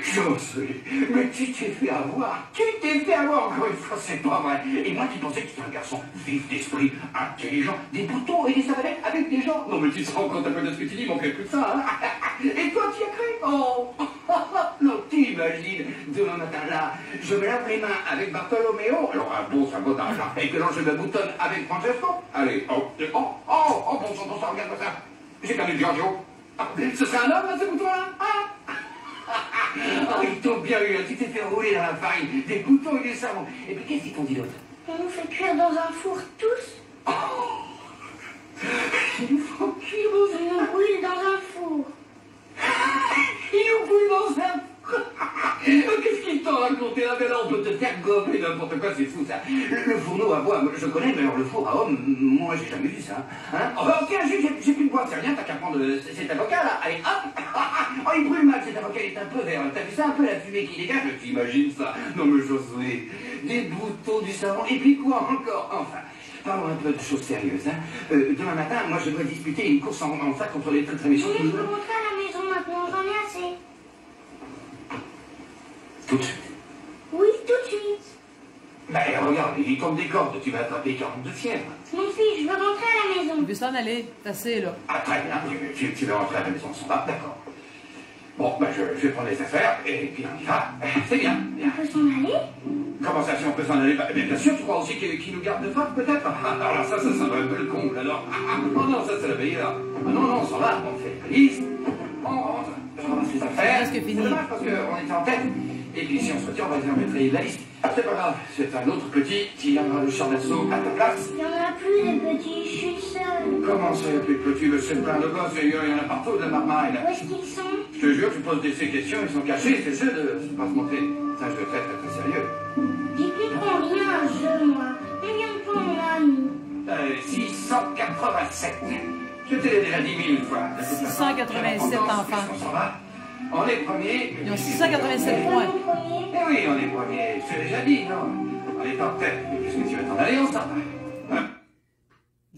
Josué, mais tu t'es fait avoir. Tu t'es fait avoir encore une fois, c'est pas vrai. Et moi qui pensais que tu étais un garçon vif d'esprit, intelligent, des boutons et des savonnettes avec des gens. Non mais tu te rends compte un peu de ce que tu dis, manquerait plus que ça, hein. Et toi tu y as cru? Oh. Non, t'imagines, demain matin là, je me lave les mains avec Bartholomew, alors un bon sabotage, hein, et que là je me boutonne avec Francesco. Allez, bon sang, regarde ça. J'ai perdu Giorgio. Ce serait un homme, là, ce bouton-là, hein? Oh, ils t'ont bien eu, tu t'es fait rouler dans la farine, des boutons et des savons. Et puis qu'est-ce qu'ils t'ont dit d'autre? On nous fait cuire dans un four tous. Oh. Ils nous font cuire dans Ils nous brûlent dans un four. Ils nous brûlent dans un... Qu'est-ce qu'ils t'ont raconté là? Mais là, on peut te faire gober n'importe quoi, c'est fou ça. Le fourneau à bois, je connais, mais alors le four à homme, moi j'ai jamais vu ça. Hein? Oh, tiens, j'ai plus de bois, c'est rien, t'as qu'à prendre cet avocat là. Allez, hop. Oh, il brûle mal cet avocat, il est un peu vert. T'as vu ça un peu la fumée qui dégage? T'imagines ça? Non mais Josué, des boutons, du savon, et puis quoi encore? Enfin. Parlons un peu de choses sérieuses. Hein. Demain matin, moi je dois disputer une course en sac contre les très méchants. Je peux rentrer à la maison maintenant, j'en ai assez. Tout de suite. Oui, tout de suite. Mais regarde, il tombe des cordes, tu vas attraper 42 fièvres. Mon fils, je veux rentrer à la maison. Il veut s'en aller. C'est assez, là. Ah, très bien, tu veux rentrer à la maison sans va, d'accord. Bon, ben je vais prendre les affaires, et puis on y va. C'est bien, bien. On peut s'en aller? Comment ça, si on peut s'en aller? Bah, bien sûr, tu crois aussi qu'il nous garde de frappe, peut-être? Alors ça va un peu le comble, alors. Oh non, ça c'est la meilleure. Ah non, on s'en va, on fait la valise, on rentre, je ramasse les affaires. Presque fini. C'est dommage parce qu'on était en tête. Et puis si on se retire, on va dire mettre la liste. C'est pas grave, c'est un autre petit qui viendra le char d'assaut à ta place. Il n'y en a plus des petits, je suis seule. Comment ça, il n'y a plus de petits? Le c'est plein de gosses, il y en a partout de la marmaille. Où est-ce qu'ils sont? Je te jure, tu poses ces questions, ils sont cachés, c'est ceux de pas se montrer. Ça, je le traite très sérieux. J'y comprends rien à ce jeu, moi. Combien de temps on a, nous? 687. Je te l'ai déjà dit 1000 fois. 687 enfants. On s'en va. On est premiers. Ils ont 687 points. Eh oui, on est premiers. Je t'ai déjà dit, non? On est en tête. Mais qu'est-ce que tu veux t'en aller? On s'en va. Hein?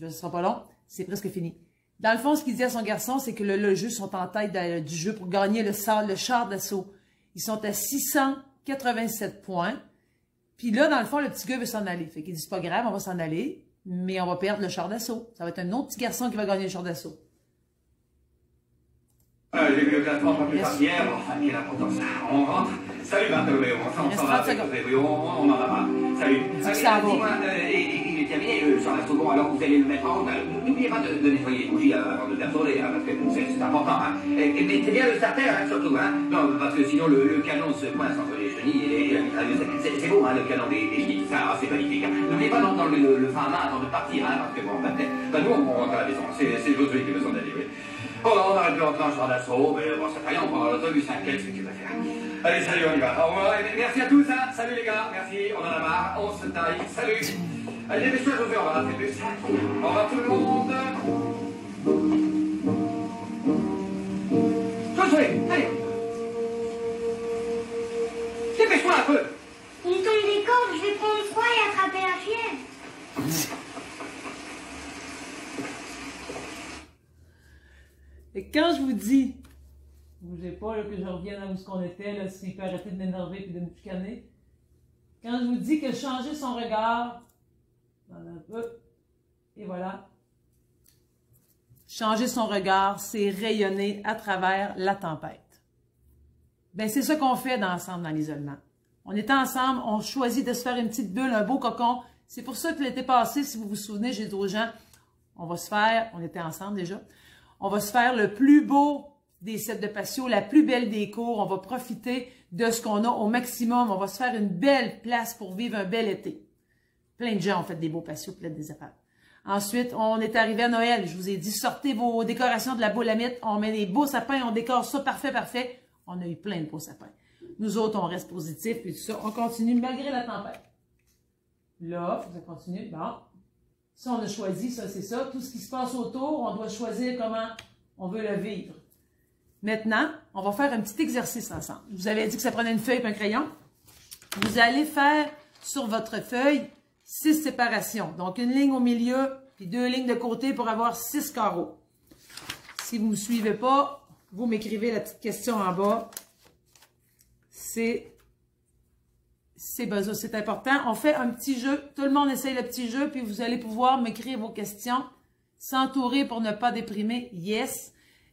Ce ne sera pas long. C'est presque fini. Dans le fond, ce qu'il dit à son garçon, c'est que le jeu sont en tête du jeu pour gagner le char d'assaut. Ils sont à 687 points. Puis là, dans le fond, le petit gars veut s'en aller. Fait qu'il dit, c'est pas grave, on va s'en aller, mais on va perdre le char d'assaut. Ça va être un autre petit garçon qui va gagner le char d'assaut. J'ai vu le classement pas plus tard hier, enfin, quelle importance. On rentre. Salut Bartholomew, enfin, on s'en va avec José. Oui, on en a marre. Salut. Dis-moi, il est terminé, sur la seconde, alors vous allez le mettre en route. N'oubliez pas de nettoyer les bougies avant de le faire tourner, hein, parce que c'est important. Hein. Et mettez bien le starter, hein, surtout. Hein. Non, parce que sinon le canon se coince entre les chenilles et la mitrailleuse. C'est beau, hein, le canon des chenilles, ça, c'est magnifique. Hein. N'oubliez pas d'enlever le frein à main avant de partir, hein, parce que bon, nous, on rentre à la maison. C'est Josué qui veut s'en aller, oui. Bon, on aurait pu rentrer en char d'assaut, mais bon, c'est rien, on prendra l'autobus, t'inquiète, ce que tu vas faire. Allez, salut, on y va. Au revoir, merci à tous, hein. Salut les gars, merci, on en a marre, on se taille, salut. Allez, dépêche-toi, José, on va rentrer plus. Au revoir tout le monde. Josué, allez. Dépêche-toi un peu. Il tombe des cordes, je vais prendre froid et attraper la fièvre. Quand je vous dis, bougez pas là, que je revienne à où ce qu'on était, là, s'il peut arrêter de m'énerver et de me chicaner. Quand je vous dis que changer son regard, un peu, et voilà. Changer son regard, c'est rayonner à travers la tempête. Ben, c'est ça qu'on fait ensemble dans l'isolement. On est ensemble, on choisit de se faire une petite bulle, un beau cocon. C'est pour ça que l'été passé, si vous vous souvenez, j'ai dit aux gens, on va se faire, on était ensemble déjà, on va se faire le plus beau des sets de patio, la plus belle des cours. On va profiter de ce qu'on a au maximum. On va se faire une belle place pour vivre un bel été. Plein de gens ont fait des beaux patios, plein des affaires. Ensuite, on est arrivé à Noël. Je vous ai dit, sortez vos décorations de la boulamite. On met des beaux sapins, on décore ça parfait, parfait. On a eu plein de beaux sapins. Nous autres, on reste positifs et tout ça. On continue malgré la tempête. Là, ça continue. Bon. Ça, on a choisi, ça, c'est ça. Tout ce qui se passe autour, on doit choisir comment on veut le vivre. Maintenant, on va faire un petit exercice ensemble. Je vous avais dit que ça prenait une feuille et un crayon. Vous allez faire sur votre feuille 6 séparations. Donc, une ligne au milieu, puis 2 lignes de côté pour avoir 6 carreaux. Si vous ne me suivez pas, vous m'écrivez la petite question en bas. C'est important. On fait un petit jeu. Tout le monde essaye le petit jeu, puis vous allez pouvoir m'écrire vos questions. S'entourer pour ne pas déprimer. Yes.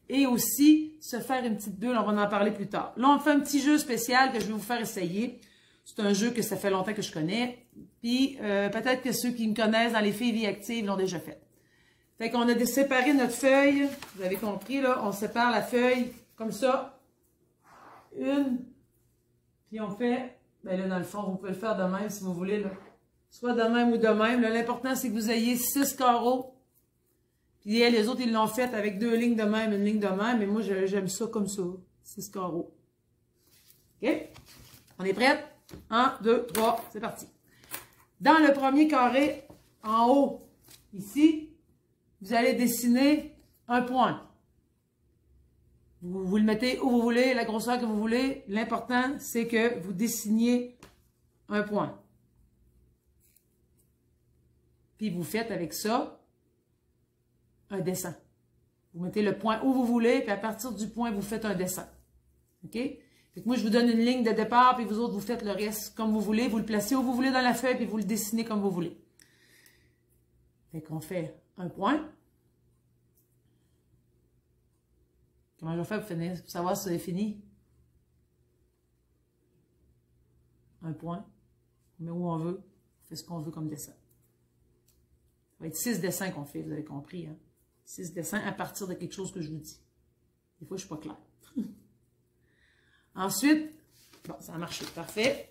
Et aussi, se faire une petite bulle. On va en parler plus tard. Là, on fait un petit jeu spécial que je vais vous faire essayer. C'est un jeu que ça fait longtemps que je connais. Puis, peut-être que ceux qui me connaissent dans les filles vie active l'ont déjà fait. Fait qu'on a séparé notre feuille. Vous avez compris, là. On sépare la feuille comme ça. Une. Puis on fait... Ben là, dans le fond, vous pouvez le faire de même si vous voulez, là. Soit de même ou de même. L'important, c'est que vous ayez 6 carreaux. Puis les autres, ils l'ont fait avec 2 lignes de même, une ligne de même. Mais moi, j'aime ça comme ça. 6 carreaux. OK? On est prêts? 1, 2, 3, c'est parti. Dans le premier carré, en haut, ici, vous allez dessiner un point. Vous le mettez où vous voulez, la grosseur que vous voulez. L'important, c'est que vous dessiniez un point. Puis vous faites avec ça un dessin. Vous mettez le point où vous voulez, puis à partir du point, vous faites un dessin. OK? Fait que moi, je vous donne une ligne de départ, puis vous autres, vous faites le reste comme vous voulez. Vous le placez où vous voulez dans la feuille, puis vous le dessinez comme vous voulez. Fait qu'on fait un point. Comment je vais faire pour finir? Pour savoir si c'est fini? Un point. On met où on veut. On fait ce qu'on veut comme dessin. Ça va être 6 dessins qu'on fait, vous avez compris. Hein? 6 dessins à partir de quelque chose que je vous dis. Des fois, je ne suis pas claire. Ensuite, bon, ça a marché. Parfait.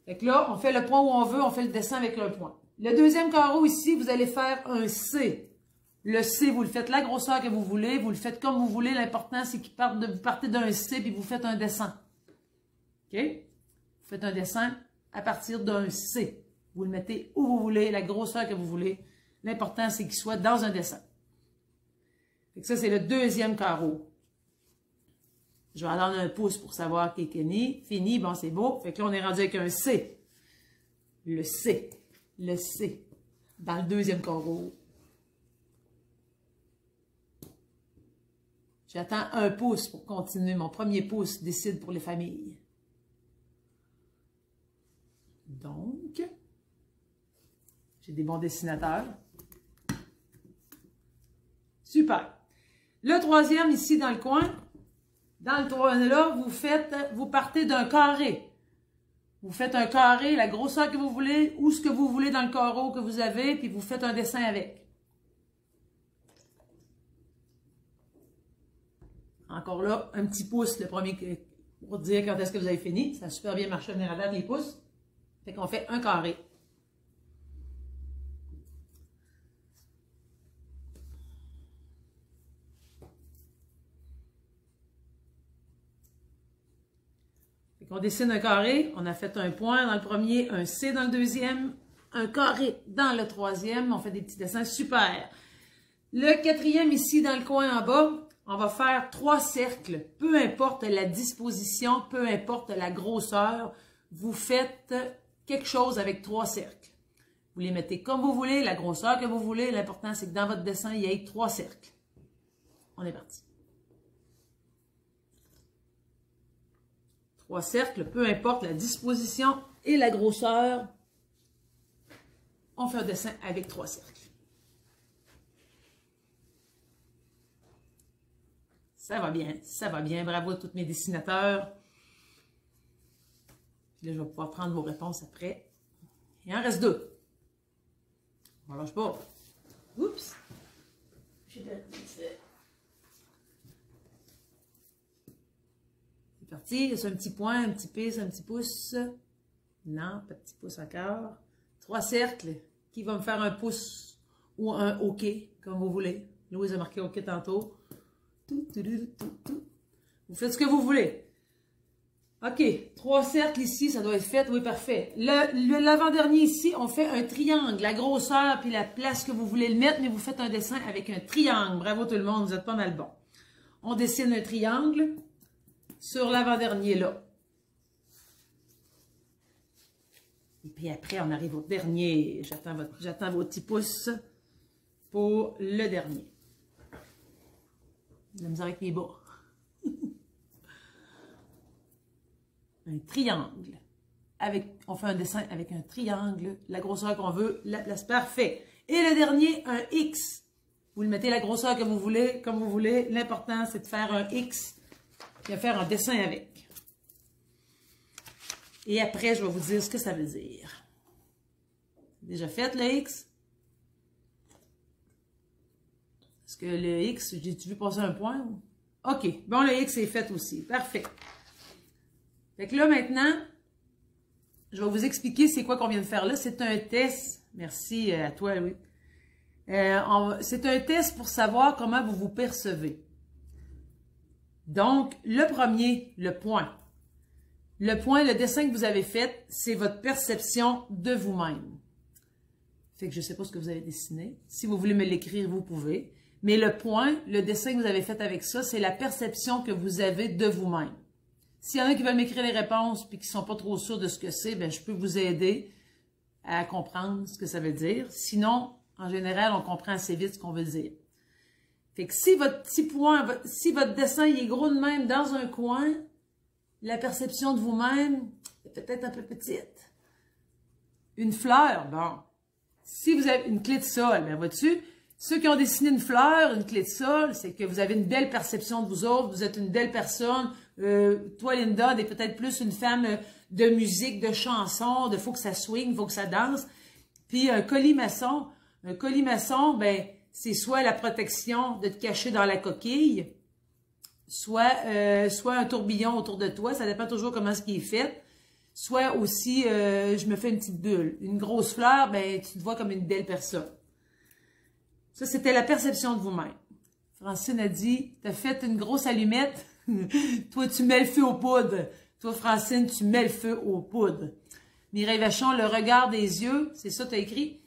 Fait que là, on fait le point où on veut, on fait le dessin avec le point. Le deuxième carreau ici, vous allez faire un C. Le C, vous le faites la grosseur que vous voulez, vous le faites comme vous voulez. L'important, c'est qu'il vous partez d'un C puis vous faites un dessin. OK? Vous faites un dessin à partir d'un C. Vous le mettez où vous voulez, la grosseur que vous voulez. L'important, c'est qu'il soit dans un dessin. Fait que ça, c'est le deuxième carreau. Je vais aller en un pouce pour savoir qui est fini. Fini, bon, c'est beau. Fait que là, on est rendu avec un C. Le C. Le C. Dans le deuxième carreau. J'attends un pouce pour continuer. Mon premier pouce décide pour les familles. Donc, j'ai des bons dessinateurs. Super. Le troisième, ici, dans le coin. Dans le troisième, là, vous partez d'un carré. Vous faites un carré, la grosseur que vous voulez, ou ce que vous voulez dans le carreau que vous avez, puis vous faites un dessin avec. Encore là, un petit pouce, le premier, pour dire quand est-ce que vous avez fini. Ça a super bien marché venir à date, les pouces. Fait qu'on fait un carré. Fait qu'on dessine un carré. On a fait un point dans le premier, un C dans le deuxième, un carré dans le troisième. On fait des petits dessins. Super. Le quatrième ici, dans le coin en bas, on va faire 3 cercles. Peu importe la disposition, peu importe la grosseur, vous faites quelque chose avec 3 cercles. Vous les mettez comme vous voulez, la grosseur que vous voulez. L'important, c'est que dans votre dessin, il y ait 3 cercles. On est parti. 3 cercles, peu importe la disposition et la grosseur. On fait un dessin avec 3 cercles. Ça va bien, ça va bien. Bravo à tous mes dessinateurs. Puis là, je vais pouvoir prendre vos réponses après. Il en reste 2. On ne lâche pas. Oups! C'est parti. C'est un petit point, un petit pouce, un petit pouce. Non, pas de petit pouce encore. 3 cercles. Qui va me faire un pouce ou un OK, comme vous voulez. Louise a marqué OK tantôt. Vous faites ce que vous voulez. OK, 3 cercles ici, ça doit être fait. Oui, parfait. L'avant-dernier ici, on fait un triangle. La grosseur puis la place que vous voulez le mettre, mais vous faites un dessin avec un triangle. Bravo tout le monde, vous êtes pas mal bon. On dessine un triangle sur l'avant-dernier là. Et puis après, on arrive au dernier. J'attends vos petits pouces pour le dernier. La misère avec les bas. Un triangle. On fait un dessin avec un triangle, la grosseur qu'on veut, la place, parfait. Et le dernier, un X. Vous le mettez la grosseur que vous voulez, comme vous voulez. L'important, c'est de faire un X et de faire un dessin avec. Et après, je vais vous dire ce que ça veut dire. Déjà fait le X? Est-ce que le X, j'ai-tu vu passer un point? OK. Bon, le X est fait aussi. Parfait. Fait que là, maintenant, je vais vous expliquer c'est quoi qu'on vient de faire là. C'est un test. Merci à toi, Louis. C'est un test pour savoir comment vous vous percevez. Donc, le premier, le point. Le point, le dessin que vous avez fait, c'est votre perception de vous-même. Fait que je ne sais pas ce que vous avez dessiné. Si vous voulez me l'écrire, vous pouvez. Mais le point, le dessin que vous avez fait avec ça, c'est la perception que vous avez de vous-même. S'il y en a qui veulent m'écrire les réponses et qui ne sont pas trop sûrs de ce que c'est, ben je peux vous aider à comprendre ce que ça veut dire. Sinon, en général, on comprend assez vite ce qu'on veut dire. Fait que si votre petit point, si votre dessin il est gros de même dans un coin, la perception de vous-même est peut-être un peu petite. Une fleur, bon. Si vous avez une clé de sol, ben vois-tu, ceux qui ont dessiné une fleur, une clé de sol, c'est que vous avez une belle perception de vous autres, vous êtes une belle personne. Toi, Linda, t'es peut-être plus une femme de musique, de chansons, de faut que ça swing, faut que ça danse. Puis un colimaçon, ben, c'est soit la protection de te cacher dans la coquille, soit un tourbillon autour de toi, ça dépend toujours comment ce qui est fait. Soit aussi, je me fais une petite bulle. Une grosse fleur, ben, tu te vois comme une belle personne. Ça, c'était la perception de vous-même. Francine a dit, t'as fait une grosse allumette. Toi, tu mets le feu aux poudres. Toi, Francine, tu mets le feu aux poudres. Mireille Vachon, le regard des yeux, c'est ça que tu as écrit?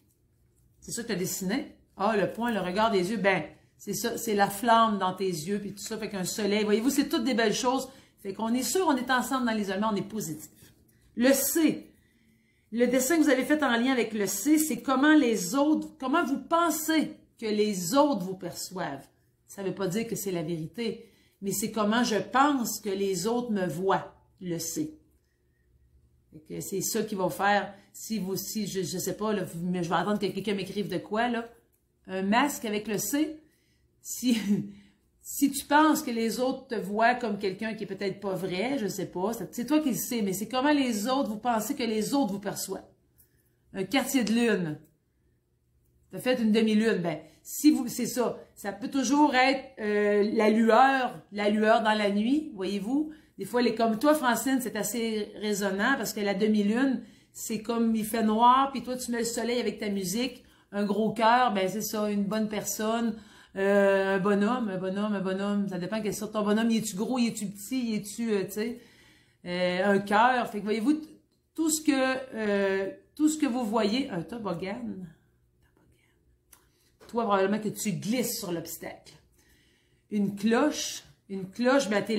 C'est ça que tu as dessiné? Ah, le point, le regard des yeux, ben, c'est ça, c'est la flamme dans tes yeux, puis tout ça, fait qu'un soleil. Voyez-vous, c'est toutes des belles choses. Fait qu'on est sûr, on est ensemble dans l'isolement, on est positif. Le C. Le dessin que vous avez fait en lien avec le C, c'est comment les autres, comment vous pensez que les autres vous perçoivent. Ça ne veut pas dire que c'est la vérité, mais c'est comment je pense que les autres me voient, le C. C'est ça qui va faire, si je sais pas, là, mais je vais attendre que quelqu'un m'écrive de quoi, là. Un masque avec le C. Si tu penses que les autres te voient comme quelqu'un qui est peut-être pas vrai, je sais pas, c'est toi qui le sais, mais c'est comment les autres, vous pensez que les autres vous perçoivent. Un quartier de lune. Tu as fait une demi-lune, ben, c'est ça. Ça peut toujours être la lueur dans la nuit, voyez-vous. Des fois, comme toi, Francine, c'est assez résonnant parce que la demi-lune, c'est comme il fait noir, puis toi, tu mets le soleil avec ta musique, un gros cœur, ben c'est ça, une bonne personne, un bonhomme, ça dépend quelle sorte ton bonhomme, il est-tu gros, il est-tu petit, il est-tu, tu sais, un cœur. Fait que voyez-vous, tout ce que vous voyez, un toboggan. Toi, probablement que tu glisses sur l'obstacle. Une cloche, ben, t'es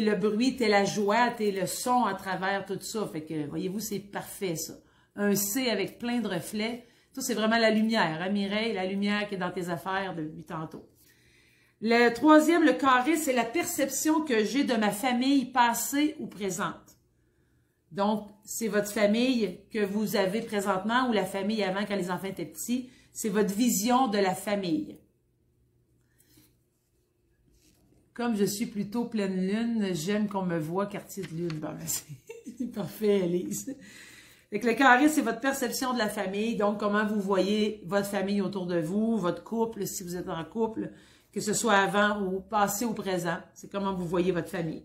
le bruit, t'es la joie, t'es le son à travers tout ça. Fait que, voyez-vous, c'est parfait, ça. Un C avec plein de reflets. Ça, c'est vraiment la lumière, hein, Mireille, la lumière qui est dans tes affaires depuis tantôt. Le troisième, le carré, c'est la perception que j'ai de ma famille passée ou présente. Donc, c'est votre famille que vous avez présentement ou la famille avant quand les enfants étaient petits. C'est votre vision de la famille. Comme je suis plutôt pleine lune, j'aime qu'on me voit quartier de lune. Bon, ben c'est parfait, Elise. Fait que le carré, c'est votre perception de la famille. Donc, comment vous voyez votre famille autour de vous, votre couple, si vous êtes en couple, que ce soit avant ou passé ou présent. C'est comment vous voyez votre famille.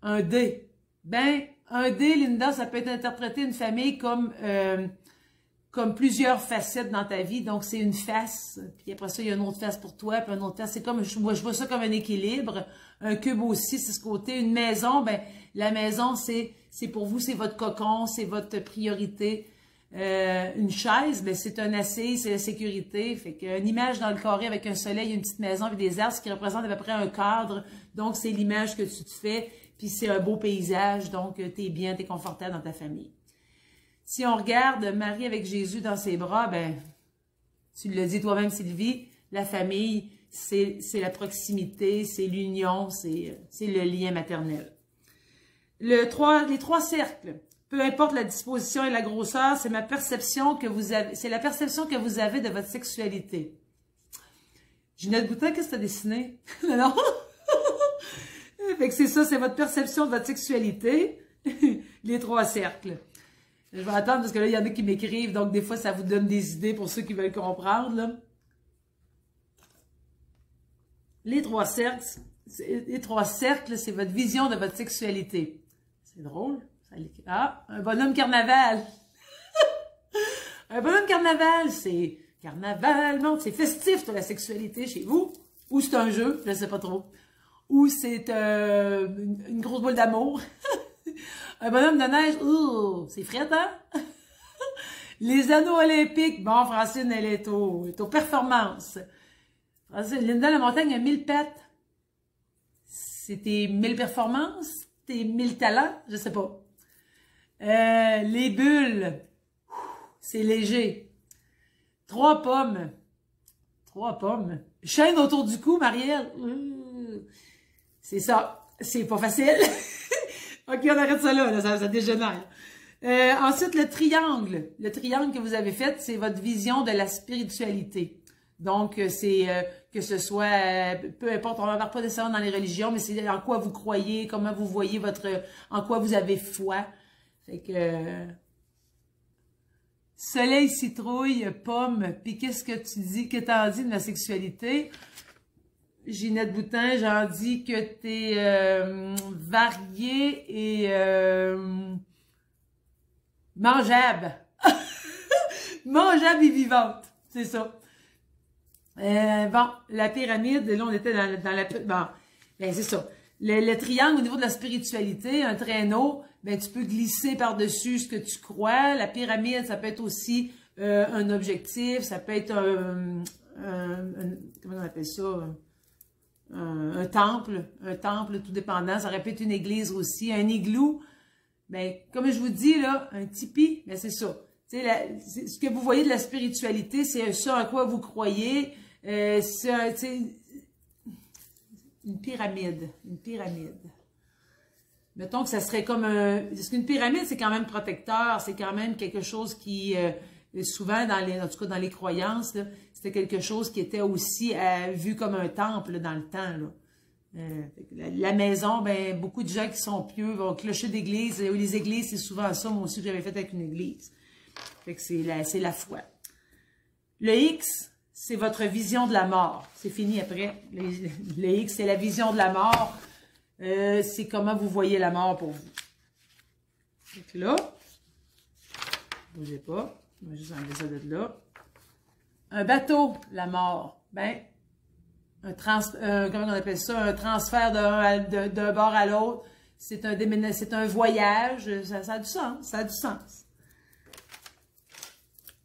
Un dé. Ben, un dé, Linda, ça peut être interprété une famille comme plusieurs facettes dans ta vie. Donc, c'est une face, puis après ça, il y a une autre face pour toi, puis une autre face. C'est comme, je vois ça comme un équilibre. Un cube aussi, c'est ce côté. Une maison, ben, la maison, c'est pour vous, c'est votre cocon, c'est votre priorité. Une chaise, ben, c'est un assise, c'est la sécurité. Fait qu'une image dans le carré avec un soleil, une petite maison et des arbres, ce qui représente à peu près un cadre. Donc, c'est l'image que tu te fais, puis c'est un beau paysage. Donc, tu es bien, tu es confortable dans ta famille. Si on regarde Marie avec Jésus dans ses bras, ben, tu le dis toi-même, Sylvie, la famille, c'est la proximité, c'est l'union, c'est le lien maternel. Les trois cercles, peu importe la disposition et la grosseur, c'est ma perception que vous avez, c'est la perception que vous avez de votre sexualité. Ginette Boutin, qu'est-ce que tu as dessiné? Non? Fait que c'est ça, c'est votre perception de votre sexualité, les trois cercles. Je vais attendre parce que là, il y en a qui m'écrivent, donc des fois, ça vous donne des idées pour ceux qui veulent comprendre, là. Les trois cercles, c'est votre vision de votre sexualité. C'est drôle. Ah, un bonhomme carnaval. Un bonhomme carnaval, c'est carnaval, non, c'est festif, la sexualité chez vous. Ou c'est un jeu, je ne sais pas trop. Ou c'est une grosse boule d'amour. Un bonhomme de neige, c'est frais, hein? Les anneaux olympiques, bon, Francine, elle est aux performances. Francine, Linda, la montagne a 1000 pets. C'est tes 1000 performances? Tes 1000 talents? Je sais pas. Les bulles, c'est léger. 3 pommes. 3 pommes. Chaîne autour du cou, Marielle. C'est ça. C'est pas facile. OK, on arrête ça là, ça dégénère. Ensuite, le triangle. Le triangle que vous avez fait, c'est votre vision de la spiritualité. Donc, c'est que ce soit, peu importe, on ne va pas nécessairement dans les religions, mais c'est en quoi vous croyez, comment vous voyez en quoi vous avez foi. Fait que, soleil, citrouille, pomme, puis qu'est-ce que tu dis, que t'en dis de la sexualité? Ginette Boutin, j'en dis que t'es variée et mangeable. Mangeable et vivante, c'est ça. Bon, la pyramide, là on était dans la... Bon, ben c'est ça. Le triangle au niveau de la spiritualité, un traîneau, ben tu peux glisser par-dessus ce que tu crois. La pyramide, ça peut être aussi un objectif, ça peut être comment on appelle ça? Un temple, tout dépendant. Ça aurait pu être une église aussi. Un igloo, ben, comme je vous dis, là, un tipi, ben, c'est ça. Ce que vous voyez de la spiritualité, c'est ça à quoi vous croyez. C'est une pyramide. Une pyramide. Mettons que ça serait comme un... Parce qu'une pyramide, c'est quand même protecteur. C'est quand même quelque chose qui... souvent, en tout cas dans les croyances, c'était quelque chose qui était aussi vu comme un temple dans le temps. Là. La maison, ben beaucoup de gens qui sont pieux vont clocher d'église. Les églises, c'est souvent ça, moi aussi, j'avais fait avec une église. Fait que c'est la foi. Le X, c'est votre vision de la mort. C'est fini après. Le X, c'est la vision de la mort. C'est comment vous voyez la mort pour vous. Donc là, bougez pas. On va juste enlever ça de là. Un bateau, la mort. Ben, comment on appelle ça? Un transfert d'un bord à l'autre. C'est un voyage. Ça a du sens. Ça a du sens.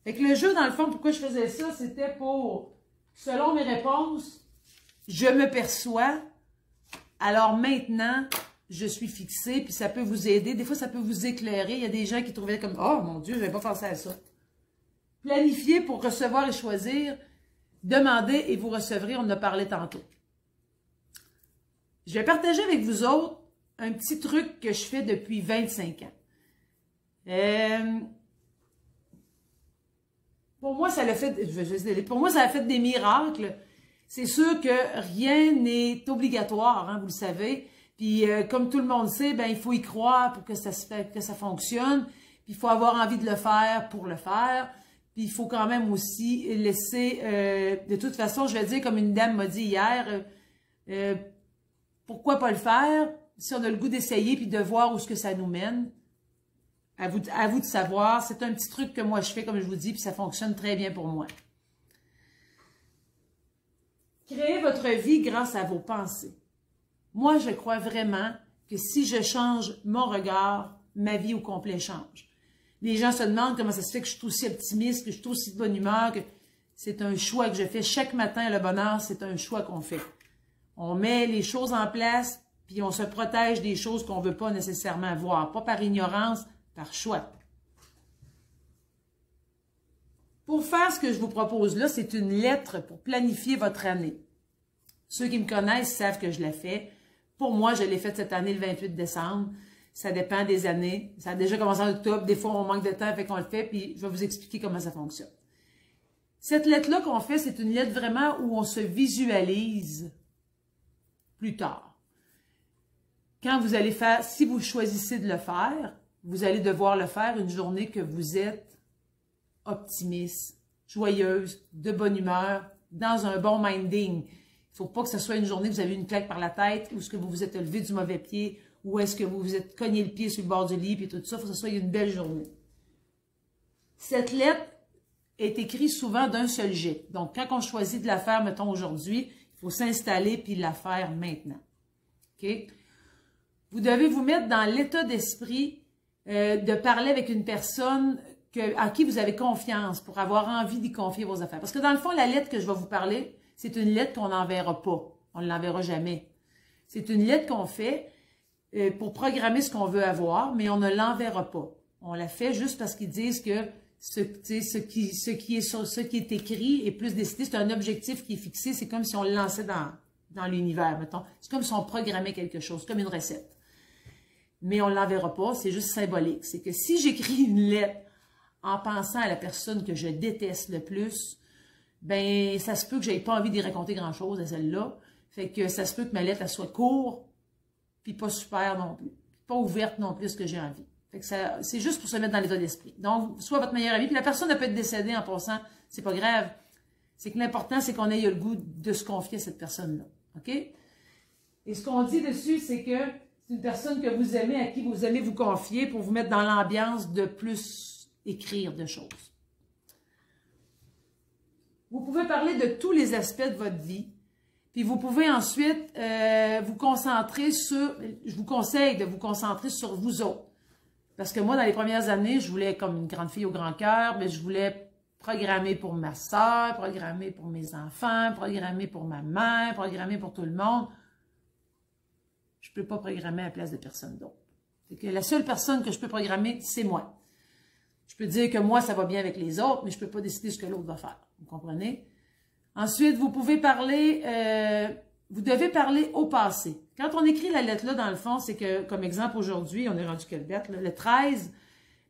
Fait que le jeu, dans le fond, pourquoi je faisais ça, c'était pour, selon mes réponses, je me perçois. Alors maintenant, je suis fixée, puis ça peut vous aider. Des fois, ça peut vous éclairer. Il y a des gens qui trouvaient comme, oh mon Dieu, je n'avais pas pensé à ça. Planifier pour recevoir et choisir. Demandez et vous recevrez, on en a parlé tantôt. Je vais partager avec vous autres un petit truc que je fais depuis 25 ans. Pour moi, ça a fait des miracles. C'est sûr que rien n'est obligatoire, hein, vous le savez. Puis, comme tout le monde sait, ben il faut y croire pour que ça fonctionne. Puis, il faut avoir envie de le faire pour le faire. Puis, il faut quand même aussi laisser... de toute façon, je vais dire, comme une dame m'a dit hier, pourquoi pas le faire si on a le goût d'essayer puis de voir où ce que ça nous mène. À vous de savoir. C'est un petit truc que moi je fais, comme je vous dis, puis ça fonctionne très bien pour moi. Créez votre vie grâce à vos pensées. Moi, je crois vraiment que si je change mon regard, ma vie au complet change. Les gens se demandent comment ça se fait que je suis aussi optimiste, que je suis aussi de bonne humeur, que c'est un choix que je fais. Chaque matin, le bonheur, c'est un choix qu'on fait. On met les choses en place, puis on se protège des choses qu'on ne veut pas nécessairement voir. Pas par ignorance, par choix. Pour faire ce que je vous propose là, c'est une lettre pour planifier votre année. Ceux qui me connaissent savent que je l'ai fait. Pour moi, je l'ai faite cette année le 28 décembre. Ça dépend des années. Ça a déjà commencé en octobre. Des fois, on manque de temps, fait qu'on le fait, puis je vais vous expliquer comment ça fonctionne. Cette lettre-là qu'on fait, c'est une lettre vraiment où on se visualise plus tard. Quand vous allez faire, si vous choisissez de le faire, vous allez devoir le faire une journée que vous êtes optimiste, joyeuse, de bonne humeur, dans un bon minding. Il ne faut pas que ce soit une journée où vous avez une claque par la tête, ou est-ce que vous vous êtes levé du mauvais pied, ou est-ce que vous vous êtes cogné le pied sur le bord du lit, puis tout ça. Il faut que ce soit une belle journée. Cette lettre est écrite souvent d'un seul jet. Donc, quand on choisit de la faire, mettons aujourd'hui, il faut s'installer puis la faire maintenant. OK? Vous devez vous mettre dans l'état d'esprit de parler avec une personne à qui vous avez confiance pour avoir envie d'y confier vos affaires. Parce que dans le fond, la lettre que je vais vous parler, c'est une lettre qu'on n'enverra pas. On ne l'enverra jamais. C'est une lettre qu'on fait pour programmer ce qu'on veut avoir, mais on ne l'enverra pas. On la fait juste parce qu'ils disent que ce qui est écrit est plus décidé. C'est un objectif qui est fixé. C'est comme si on le lançait dans l'univers, mettons. C'est comme si on programmait quelque chose, comme une recette. Mais on ne l'enverra pas, c'est juste symbolique. C'est que si j'écris une lettre en pensant à la personne que je déteste le plus, ben ça se peut que je n'aie pas envie d'y raconter grand-chose à celle-là. Fait que ça se peut que ma lettre elle soit courte, puis pas super non plus. Pas ouverte non plus ce que j'ai envie. Fait que c'est juste pour se mettre dans l'état d'esprit. Donc, soit votre meilleur ami, puis la personne elle peut être décédée en passant, c'est pas grave. C'est que l'important, c'est qu'on ait le goût de se confier à cette personne-là. OK? Et ce qu'on dit dessus, c'est que c'est une personne que vous aimez, à qui vous aimez vous confier pour vous mettre dans l'ambiance de plus écrire de choses. Vous pouvez parler de tous les aspects de votre vie. Puis vous pouvez ensuite vous concentrer sur... Je vous conseille de vous concentrer sur vous autres. Parce que moi, dans les premières années, je voulais, comme une grande fille au grand cœur, mais je voulais programmer pour ma soeur, programmer pour mes enfants, programmer pour ma mère, programmer pour tout le monde. Je ne peux pas programmer à la place de personne d'autre. C'est que la seule personne que je peux programmer, c'est moi. Je peux dire que moi, ça va bien avec les autres, mais je ne peux pas décider ce que l'autre va faire. Vous comprenez? Ensuite, vous pouvez parler, vous devez parler au passé. Quand on écrit la lettre-là, dans le fond, c'est que, comme exemple, aujourd'hui, on est rendu quelle date? Là, le 13,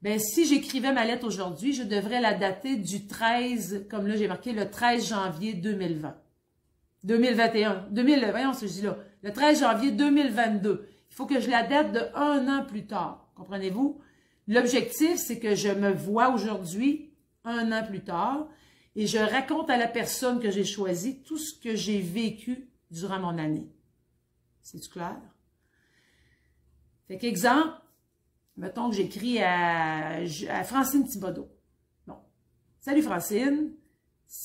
bien, si j'écrivais ma lettre aujourd'hui, je devrais la dater du 13, comme là, j'ai marqué le 13 janvier 2020. 2021. Voyons ce que je dis là. Le 13 janvier 2022. Il faut que je la date de 1 an plus tard. Comprenez-vous? L'objectif, c'est que je me vois aujourd'hui, 1 an plus tard, et je raconte à la personne que j'ai choisie tout ce que j'ai vécu durant mon année. C'est-tu clair? Fait qu'exemple, mettons que j'écris à Francine Thibodeau. Bon. Salut Francine.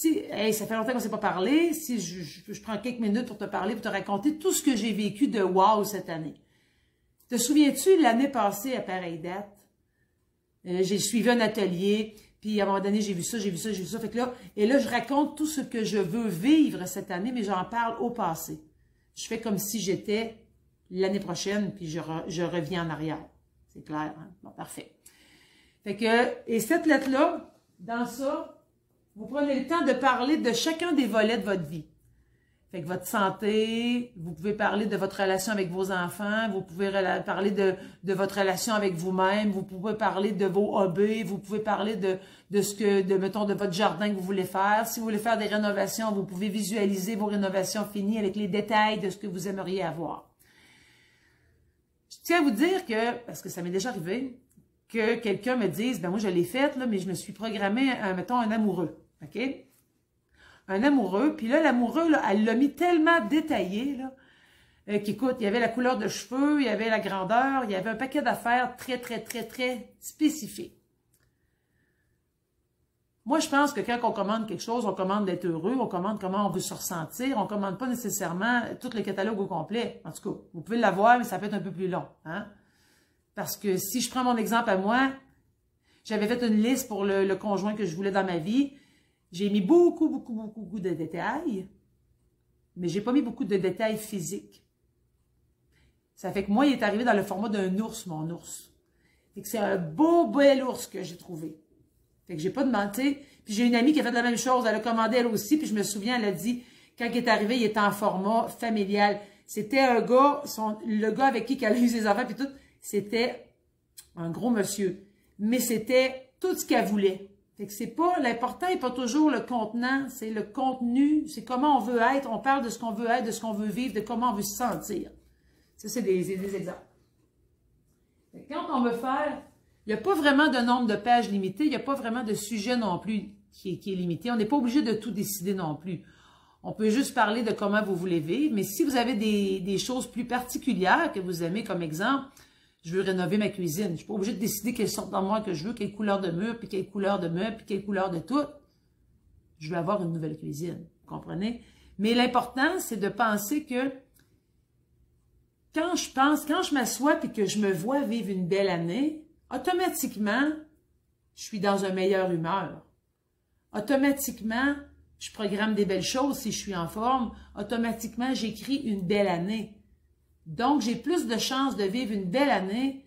Hey, ça fait longtemps qu'on ne s'est pas parlé. Si je prends quelques minutes pour te parler, pour te raconter tout ce que j'ai vécu de wow cette année. Te souviens-tu l'année passée à pareille date? J'ai suivi un atelier, puis à un moment donné, j'ai vu ça, j'ai vu ça, j'ai vu ça. Fait que là, et là, je raconte tout ce que je veux vivre cette année, mais j'en parle au passé. Je fais comme si j'étais l'année prochaine, puis je reviens en arrière. C'est clair, hein? Bon, parfait. Fait que, et cette lettre-là, dans ça, vous prenez le temps de parler de chacun des volets de votre vie. Fait que votre santé, vous pouvez parler de votre relation avec vos enfants, vous pouvez parler de votre relation avec vous-même, vous pouvez parler de vos hobbies, vous pouvez parler mettons, de votre jardin que vous voulez faire. Si vous voulez faire des rénovations, vous pouvez visualiser vos rénovations finies avec les détails de ce que vous aimeriez avoir. Je tiens à vous dire que, parce que ça m'est déjà arrivé, que quelqu'un me dise, ben moi je l'ai faite, là, mais je me suis programmé, mettons, un amoureux, OK? Un amoureux, puis là, l'amoureux, là, elle l'a mis tellement détaillé, là, qu'écoute, il y avait la couleur de cheveux, il y avait la grandeur, il y avait un paquet d'affaires très, très, très, très spécifiques. Moi, je pense que quand on commande quelque chose, on commande d'être heureux, on commande comment on veut se ressentir, on commande pas nécessairement tout le catalogue au complet. En tout cas, vous pouvez l'avoir, mais ça peut être un peu plus long, hein? Parce que si je prends mon exemple à moi, j'avais fait une liste pour le conjoint que je voulais dans ma vie. J'ai mis beaucoup de détails, mais j'ai pas mis beaucoup de détails physiques. Ça fait que moi, il est arrivé dans le format d'un ours, mon ours. Fait que c'est un beau, bel ours que j'ai trouvé. Fait que j'ai pas demandé. Puis j'ai une amie qui a fait la même chose, elle a commandé elle aussi, puis je me souviens, elle a dit, quand il est arrivé, il était en format familial. C'était un gars, le gars avec qui elle a eu ses enfants, puis tout, c'était un gros monsieur. Mais c'était tout ce qu'elle voulait. Fait que c'est pas, l'important n'est pas toujours le contenant, c'est le contenu, c'est comment on veut être, on parle de ce qu'on veut être, de ce qu'on veut vivre, de comment on veut se sentir. Ça, c'est des exemples. Fait que quand on veut faire, il n'y a pas vraiment de nombre de pages limité, il n'y a pas vraiment de sujet non plus qui est limité. On n'est pas obligé de tout décider non plus. On peut juste parler de comment vous voulez vivre, mais si vous avez des choses plus particulières que vous aimez, comme exemple, je veux rénover ma cuisine. Je ne suis pas obligée de décider quelle sorte d'armoire que je veux, quelle couleur de mur, puis quelle couleur de meuble, puis quelle couleur de tout. Je veux avoir une nouvelle cuisine, vous comprenez? Mais l'important, c'est de penser que quand je m'assois et que je me vois vivre une belle année, automatiquement, je suis dans une meilleure humeur. Automatiquement, je programme des belles choses si je suis en forme. Automatiquement, j'écris une belle année. Donc, j'ai plus de chances de vivre une belle année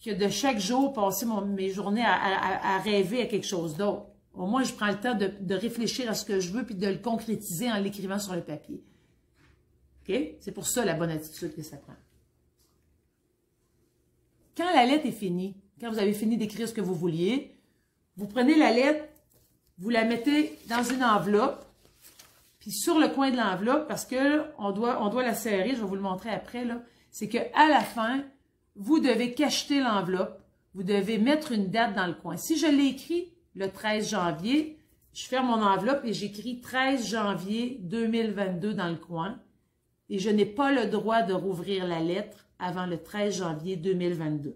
que de chaque jour passer mes journées à rêver à quelque chose d'autre. Au moins, je prends le temps de réfléchir à ce que je veux puis de le concrétiser en l'écrivant sur le papier. OK? C'est pour ça la bonne attitude que ça prend. Quand la lettre est finie, quand vous avez fini d'écrire ce que vous vouliez, vous prenez la lettre, vous la mettez dans une enveloppe, puis sur le coin de l'enveloppe, parce que on doit la serrer, je vais vous le montrer après, là, c'est qu'à la fin, vous devez cacheter l'enveloppe, vous devez mettre une date dans le coin. Si je l'ai écrit le 13 janvier, je ferme mon enveloppe et j'écris 13 janvier 2022 dans le coin, et je n'ai pas le droit de rouvrir la lettre avant le 13 janvier 2022.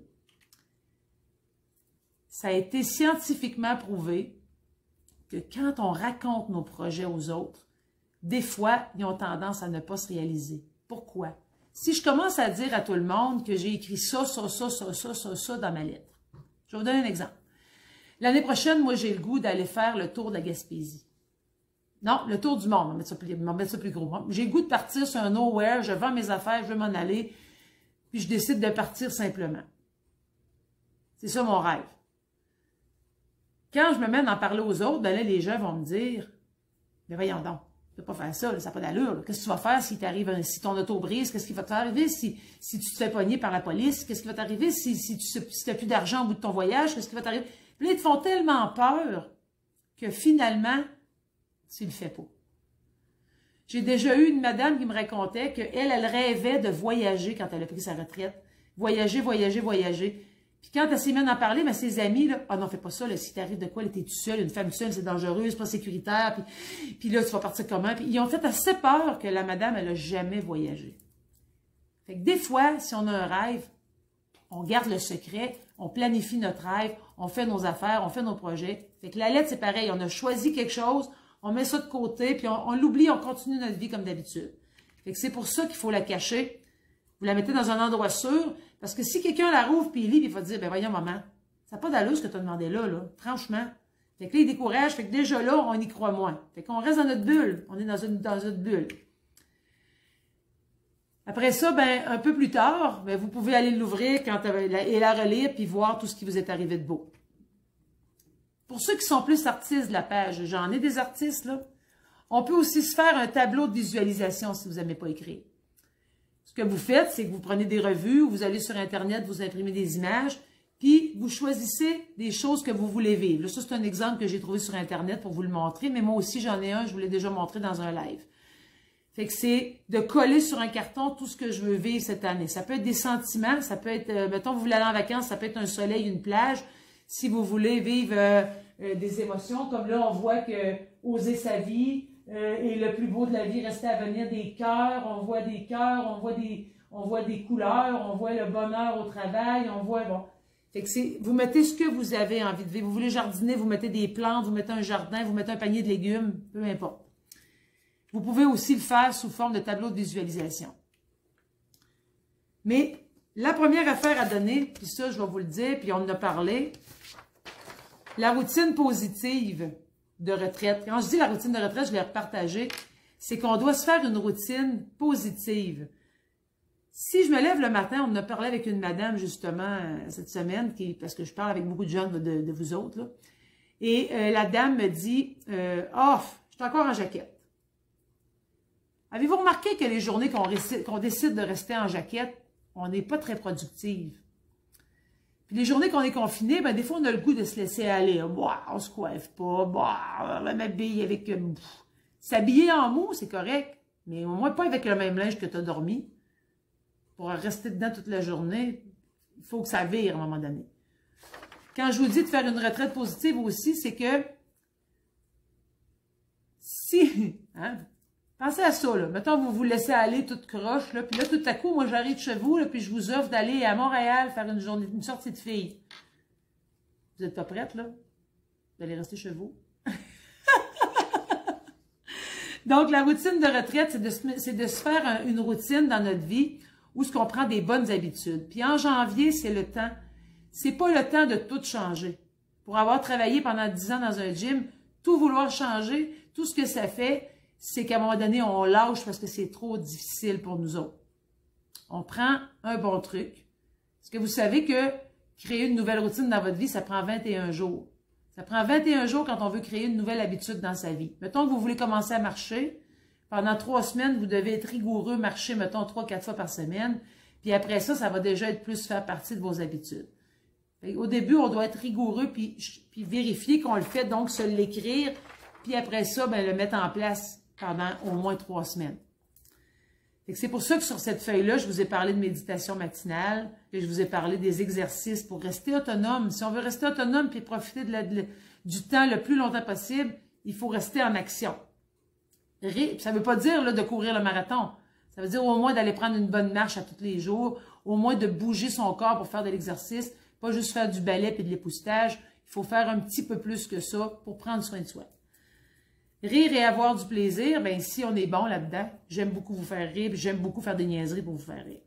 Ça a été scientifiquement prouvé que quand on raconte nos projets aux autres, des fois, ils ont tendance à ne pas se réaliser. Pourquoi? Si je commence à dire à tout le monde que j'ai écrit ça dans ma lettre. Je vais vous donner un exemple. L'année prochaine, moi, j'ai le goût d'aller faire le tour de la Gaspésie. Non, le tour du monde, on va mettre ça plus gros. J'ai le goût de partir sur un nowhere, je vends mes affaires, je veux m'en aller, puis je décide de partir simplement. C'est ça mon rêve. Quand je me mets à en parler aux autres, ben là, les gens vont me dire, mais voyons donc, tu ne peux pas faire ça, là, ça n'a pas d'allure. Qu'est-ce que tu vas faire si ton auto brise? Qu'est-ce qui va t'arriver si tu te fais pogner par la police? Qu'est-ce qui va t'arriver si tu n'as plus d'argent au bout de ton voyage? Qu'est-ce qui va t'arriver? Puis là, ils te font tellement peur que finalement, tu ne le fais pas. J'ai déjà eu une madame qui me racontait qu'elle, elle rêvait de voyager quand elle a pris sa retraite. Voyager. Puis quand elle s'est mise à en parler, ben, ses amis, là, ah non, fais pas ça, là, si t'arrives de quoi, là, t'es tout seul, une femme seule, c'est dangereux, c'est pas sécuritaire, puis là, tu vas partir comment? Puis ils ont fait assez peur que la madame, elle a jamais voyagé. Fait que des fois, si on a un rêve, on garde le secret, on planifie notre rêve, on fait nos affaires, on fait nos projets. Fait que la lettre, c'est pareil, on a choisi quelque chose, on met ça de côté, puis on l'oublie, on continue notre vie comme d'habitude. Fait que c'est pour ça qu'il faut la cacher. Vous la mettez dans un endroit sûr, parce que si quelqu'un la rouvre puis il lit, puis il va dire, ben voyons maman, ça n'a pas d'allure ce que tu as demandé là, franchement. Fait que là, il décourage, fait que déjà là, on y croit moins. Fait qu'on reste dans notre bulle, on est dans notre bulle. Après ça, ben un peu plus tard, ben, vous pouvez aller l'ouvrir et la relire, puis voir tout ce qui vous est arrivé de beau. Pour ceux qui sont plus artistes de la page, j'en ai des artistes, là. On peut aussi se faire un tableau de visualisation si vous n'aimez pas écrire. Ce que vous faites, c'est que vous prenez des revues, ou vous allez sur Internet, vous imprimez des images, puis vous choisissez des choses que vous voulez vivre. Là, ça, c'est un exemple que j'ai trouvé sur Internet pour vous le montrer, mais moi aussi, j'en ai un, je vous l'ai déjà montré dans un live. Fait que c'est de coller sur un carton tout ce que je veux vivre cette année. Ça peut être des sentiments, ça peut être, mettons, vous voulez aller en vacances, ça peut être un soleil, une plage. Si vous voulez vivre des émotions, comme là, on voit que oser sa vie est le plus beau de la vie, rester à venir, des cœurs, on voit des cœurs, on voit des couleurs, on voit le bonheur au travail, on voit, bon. Fait que c'est, vous mettez ce que vous avez envie de vivre. Vous voulez jardiner, vous mettez des plantes, vous mettez un jardin, vous mettez un panier de légumes, peu importe. Vous pouvez aussi le faire sous forme de tableau de visualisation. Mais la première affaire à donner, puis ça, je vais vous le dire, puis on en a parlé, la routine positive de retraite. Quand je dis la routine de retraite, je l'ai repartagée, c'est qu'on doit se faire une routine positive. Si je me lève le matin, on en a parlé avec une madame, justement, cette semaine, parce que je parle avec beaucoup de gens de vous autres, là, et la dame me dit « Oh, je suis encore en jaquette. » Avez-vous remarqué que les journées qu'on décide de rester en jaquette, on n'est pas très productive? Puis les journées qu'on est confiné, ben des fois, on a le goût de se laisser aller. Bah, on se coiffe pas, bah, on va m'habiller avec... S'habiller en mou, c'est correct, mais au moins pas avec le même linge que tu as dormi. Pour rester dedans toute la journée, il faut que ça vire à un moment donné. Quand je vous dis de faire une retraite positive aussi, c'est que si... Hein, pensez à ça, là. Mettons, vous vous laissez aller toute croche, là, puis là, tout à coup, moi, j'arrive chez vous, là, puis je vous offre d'aller à Montréal faire une journée, une sortie de filles. Vous n'êtes pas prête, là? Vous allez rester chez vous. Donc, la routine de retraite, c'est de se faire une routine dans notre vie où ce qu'on prend des bonnes habitudes. Puis en janvier, c'est le temps. C'est pas le temps de tout changer. Pour avoir travaillé pendant 10 ans dans un gym, tout vouloir changer, tout ce que ça fait, c'est qu'à un moment donné, on lâche parce que c'est trop difficile pour nous autres. On prend un bon truc. Est-ce que vous savez que créer une nouvelle routine dans votre vie, ça prend 21 jours? Ça prend 21 jours quand on veut créer une nouvelle habitude dans sa vie. Mettons que vous voulez commencer à marcher. Pendant 3 semaines, vous devez être rigoureux, marcher, mettons, 3-4 fois par semaine. Puis après ça, ça va déjà être plus faire partie de vos habitudes. Au début, on doit être rigoureux puis vérifier qu'on le fait, donc se l'écrire. Puis après ça, ben, le mettre en place pendant au moins 3 semaines. C'est pour ça que sur cette feuille-là, je vous ai parlé de méditation matinale, et je vous ai parlé des exercices pour rester autonome. Si on veut rester autonome puis profiter du temps le plus longtemps possible, il faut rester en action. Ça ne veut pas dire là, de courir le marathon. Ça veut dire au moins d'aller prendre une bonne marche à tous les jours, au moins de bouger son corps pour faire de l'exercice, pas juste faire du ballet et de l'époussetage. Il faut faire un petit peu plus que ça pour prendre soin de soi. Rire et avoir du plaisir, bien si on est bon là-dedans, j'aime beaucoup vous faire rire, j'aime beaucoup faire des niaiseries pour vous faire rire.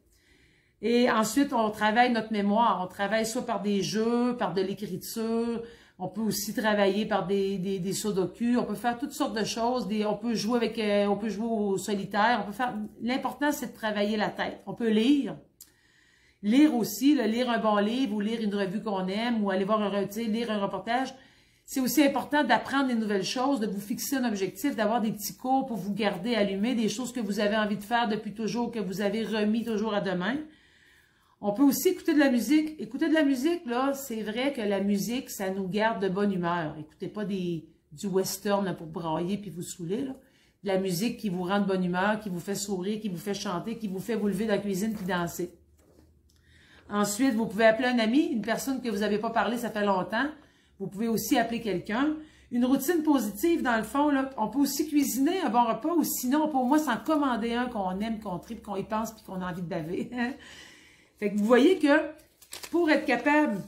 Et ensuite, on travaille notre mémoire. On travaille soit par des jeux, par de l'écriture. On peut aussi travailler par des sudoku. On peut faire toutes sortes de choses. On peut jouer au solitaire. On peut faire. L'important, c'est de travailler la tête. On peut lire. Lire aussi, lire un bon livre ou lire une revue qu'on aime ou aller voir lire un reportage. C'est aussi important d'apprendre des nouvelles choses, de vous fixer un objectif, d'avoir des petits cours pour vous garder allumé, des choses que vous avez envie de faire depuis toujours, que vous avez remis toujours à demain. On peut aussi écouter de la musique. Écouter de la musique, là, c'est vrai que la musique, ça nous garde de bonne humeur. Écoutez pas du western là, pour brailler puis vous saouler. Là. De la musique qui vous rend de bonne humeur, qui vous fait sourire, qui vous fait chanter, qui vous fait vous lever dans la cuisine puis danser. Ensuite, vous pouvez appeler un ami, une personne que vous n'avez pas parlé, ça fait longtemps. Vous pouvez aussi appeler quelqu'un. Une routine positive, dans le fond, là, on peut aussi cuisiner un bon repas ou sinon, on peut au moins s'en commander un qu'on aime, qu'on tripe, qu'on y pense puis qu'on a envie de baver. Fait que vous voyez que pour être capable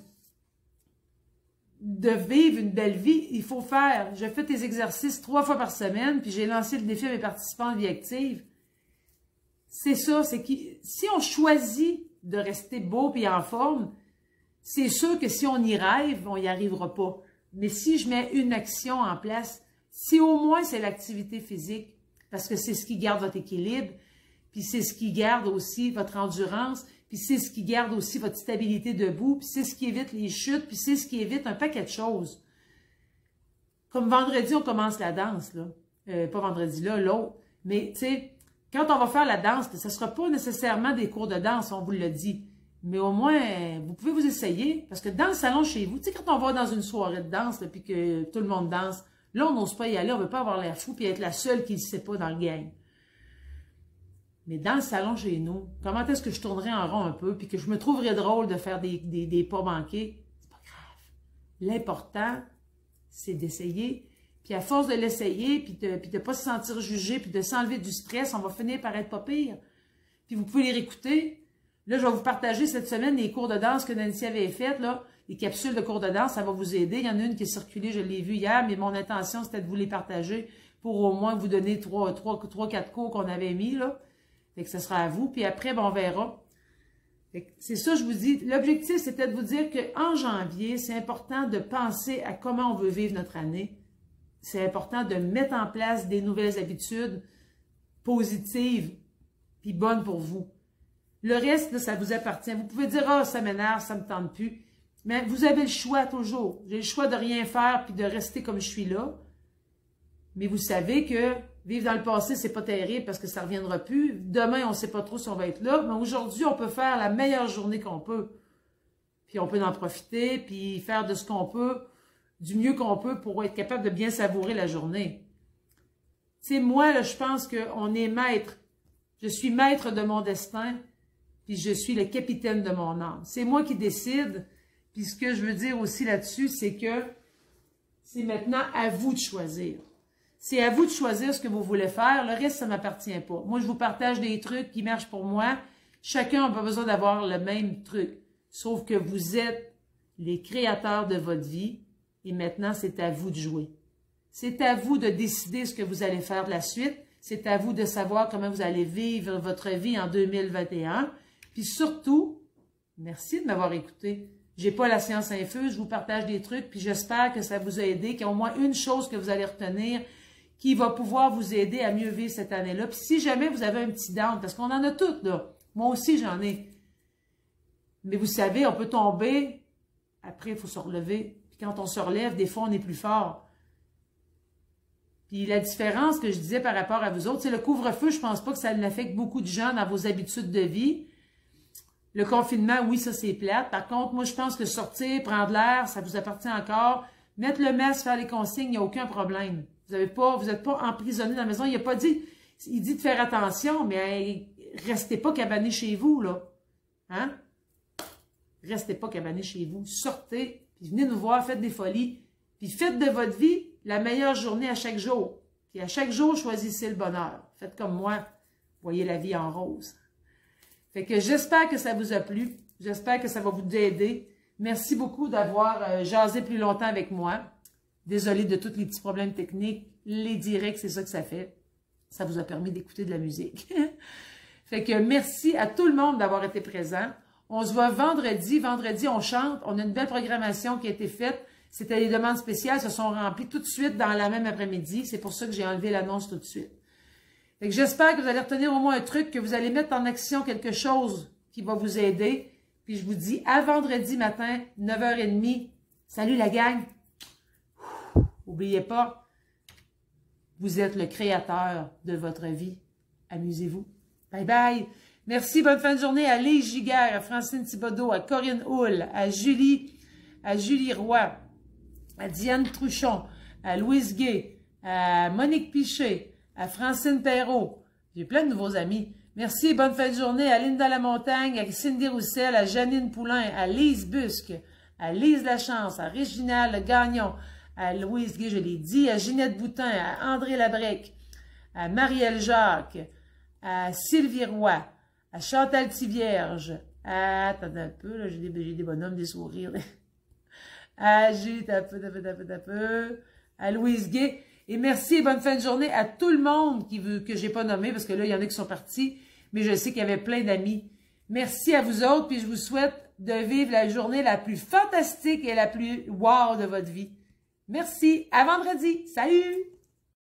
de vivre une belle vie, il faut faire, je fais des exercices 3 fois par semaine, puis j'ai lancé le défi à mes participants de vie active. C'est ça, c'est que si on choisit de rester beau puis en forme, c'est sûr que si on y rêve, on n'y arrivera pas. Mais si je mets une action en place, si au moins c'est l'activité physique, parce que c'est ce qui garde votre équilibre, puis c'est ce qui garde aussi votre endurance, puis c'est ce qui garde aussi votre stabilité debout, puis c'est ce qui évite les chutes, puis c'est ce qui évite un paquet de choses. Comme vendredi, on commence la danse, là. Pas vendredi, là, l'autre. Mais, tu sais, quand on va faire la danse, ça ne sera pas nécessairement des cours de danse, on vous le dit. Mais au moins, vous pouvez vous essayer. Parce que dans le salon chez vous, tu sais, quand on va dans une soirée de danse, là, puis que tout le monde danse, là, on n'ose pas y aller, on ne veut pas avoir l'air fou, puis être la seule qui ne sait pas dans le gang. Mais dans le salon chez nous, comment est-ce que je tournerais en rond un peu, puis que je me trouverais drôle de faire des pas manqués? C'est pas grave. L'important, c'est d'essayer. Puis à force de l'essayer, puis de pas se sentir jugé, puis de s'enlever du stress, on va finir par être pas pire. Puis vous pouvez les réécouter. Là, je vais vous partager cette semaine les cours de danse que Nancy avait faites, là. Les capsules de cours de danse, ça va vous aider. Il y en a une qui est circulée, je l'ai vue hier, mais mon intention, c'était de vous les partager pour au moins vous donner 3-4 cours qu'on avait mis, là. Fait que ce sera à vous. Puis après, ben, on verra. C'est ça, je vous dis. L'objectif, c'était de vous dire qu'en janvier, c'est important de penser à comment on veut vivre notre année. C'est important de mettre en place des nouvelles habitudes positives puis bonnes pour vous. Le reste, là, ça vous appartient. Vous pouvez dire « Ah, ça m'énerve, ça me tente plus ». Mais vous avez le choix toujours. J'ai le choix de rien faire puis de rester comme je suis là. Mais vous savez que vivre dans le passé, c'est pas terrible parce que ça ne reviendra plus. Demain, on ne sait pas trop si on va être là. Mais aujourd'hui, on peut faire la meilleure journée qu'on peut. Puis on peut en profiter puis faire de ce qu'on peut, du mieux qu'on peut pour être capable de bien savourer la journée. Tu sais, moi, là, je pense qu'on est maître. Je suis maître de mon destin, puis je suis le capitaine de mon âme. C'est moi qui décide. Puis ce que je veux dire aussi là-dessus, c'est que c'est maintenant à vous de choisir. C'est à vous de choisir ce que vous voulez faire. Le reste, ça ne m'appartient pas. Moi, je vous partage des trucs qui marchent pour moi. Chacun n'a pas besoin d'avoir le même truc. Sauf que vous êtes les créateurs de votre vie. Et maintenant, c'est à vous de jouer. C'est à vous de décider ce que vous allez faire de la suite. C'est à vous de savoir comment vous allez vivre votre vie en 2021. Puis surtout, merci de m'avoir écouté. J'ai pas la science infuse, je vous partage des trucs, puis j'espère que ça vous a aidé, qu'il y a au moins une chose que vous allez retenir qui va pouvoir vous aider à mieux vivre cette année-là. Puis si jamais vous avez un petit down, parce qu'on en a toutes, là. Moi aussi, j'en ai. Mais vous savez, on peut tomber, après, il faut se relever. Puis quand on se relève, des fois, on est plus fort. Puis la différence que je disais par rapport à vous autres, c'est le couvre-feu, je pense pas que ça affecte beaucoup de gens dans vos habitudes de vie. Le confinement, oui, ça c'est plate. Par contre, moi, je pense que sortir, prendre l'air, ça vous appartient encore. Mettre le masque, faire les consignes, il n'y a aucun problème. Vous n'êtes pas emprisonné dans la maison. Il n'a pas dit, il dit de faire attention, mais restez pas cabané chez vous, là. Hein? Restez pas cabané chez vous. Sortez, puis venez nous voir, faites des folies. Puis faites de votre vie la meilleure journée à chaque jour. Puis à chaque jour, choisissez le bonheur. Faites comme moi. Voyez la vie en rose. Fait que j'espère que ça vous a plu. J'espère que ça va vous aider. Merci beaucoup d'avoir jasé plus longtemps avec moi. Désolée de tous les petits problèmes techniques. Les directs, c'est ça que ça fait. Ça vous a permis d'écouter de la musique. Fait que merci à tout le monde d'avoir été présent. On se voit vendredi. Vendredi, on chante. On a une belle programmation qui a été faite. C'était les demandes spéciales, se sont remplies tout de suite dans la même après-midi. C'est pour ça que j'ai enlevé l'annonce tout de suite. Fait que j'espère que vous allez retenir au moins un truc, que vous allez mettre en action quelque chose qui va vous aider. Puis je vous dis à vendredi matin, 9h30. Salut la gang! N'oubliez pas, vous êtes le créateur de votre vie. Amusez-vous. Bye bye! Merci, bonne fin de journée à Lise Giguère, à Francine Thibodeau, à Corinne Houle, à Julie Roy, à Diane Truchon, à Louise Gay, à Monique Piché, à Francine Perrault. J'ai plein de nouveaux amis. Merci et bonne fin de journée à Linda Lamontagne, à Cindy Roussel, à Janine Poulain, à Lise Busque, à Lise Lachance, à Réginald Gagnon, à Louise Gay, je l'ai dit, à Ginette Boutin, à André Labrec, à Marielle Jacques, à Sylvie Roy, à Chantal Tivierge, à... Attendez un peu, là, j'ai des bonhommes, des sourires. À Louise Gay. Et merci et bonne fin de journée à tout le monde que j'ai pas nommé, parce que là, il y en a qui sont partis, mais je sais qu'il y avait plein d'amis. Merci à vous autres, puis je vous souhaite de vivre la journée la plus fantastique et la plus wow de votre vie. Merci. À vendredi. Salut!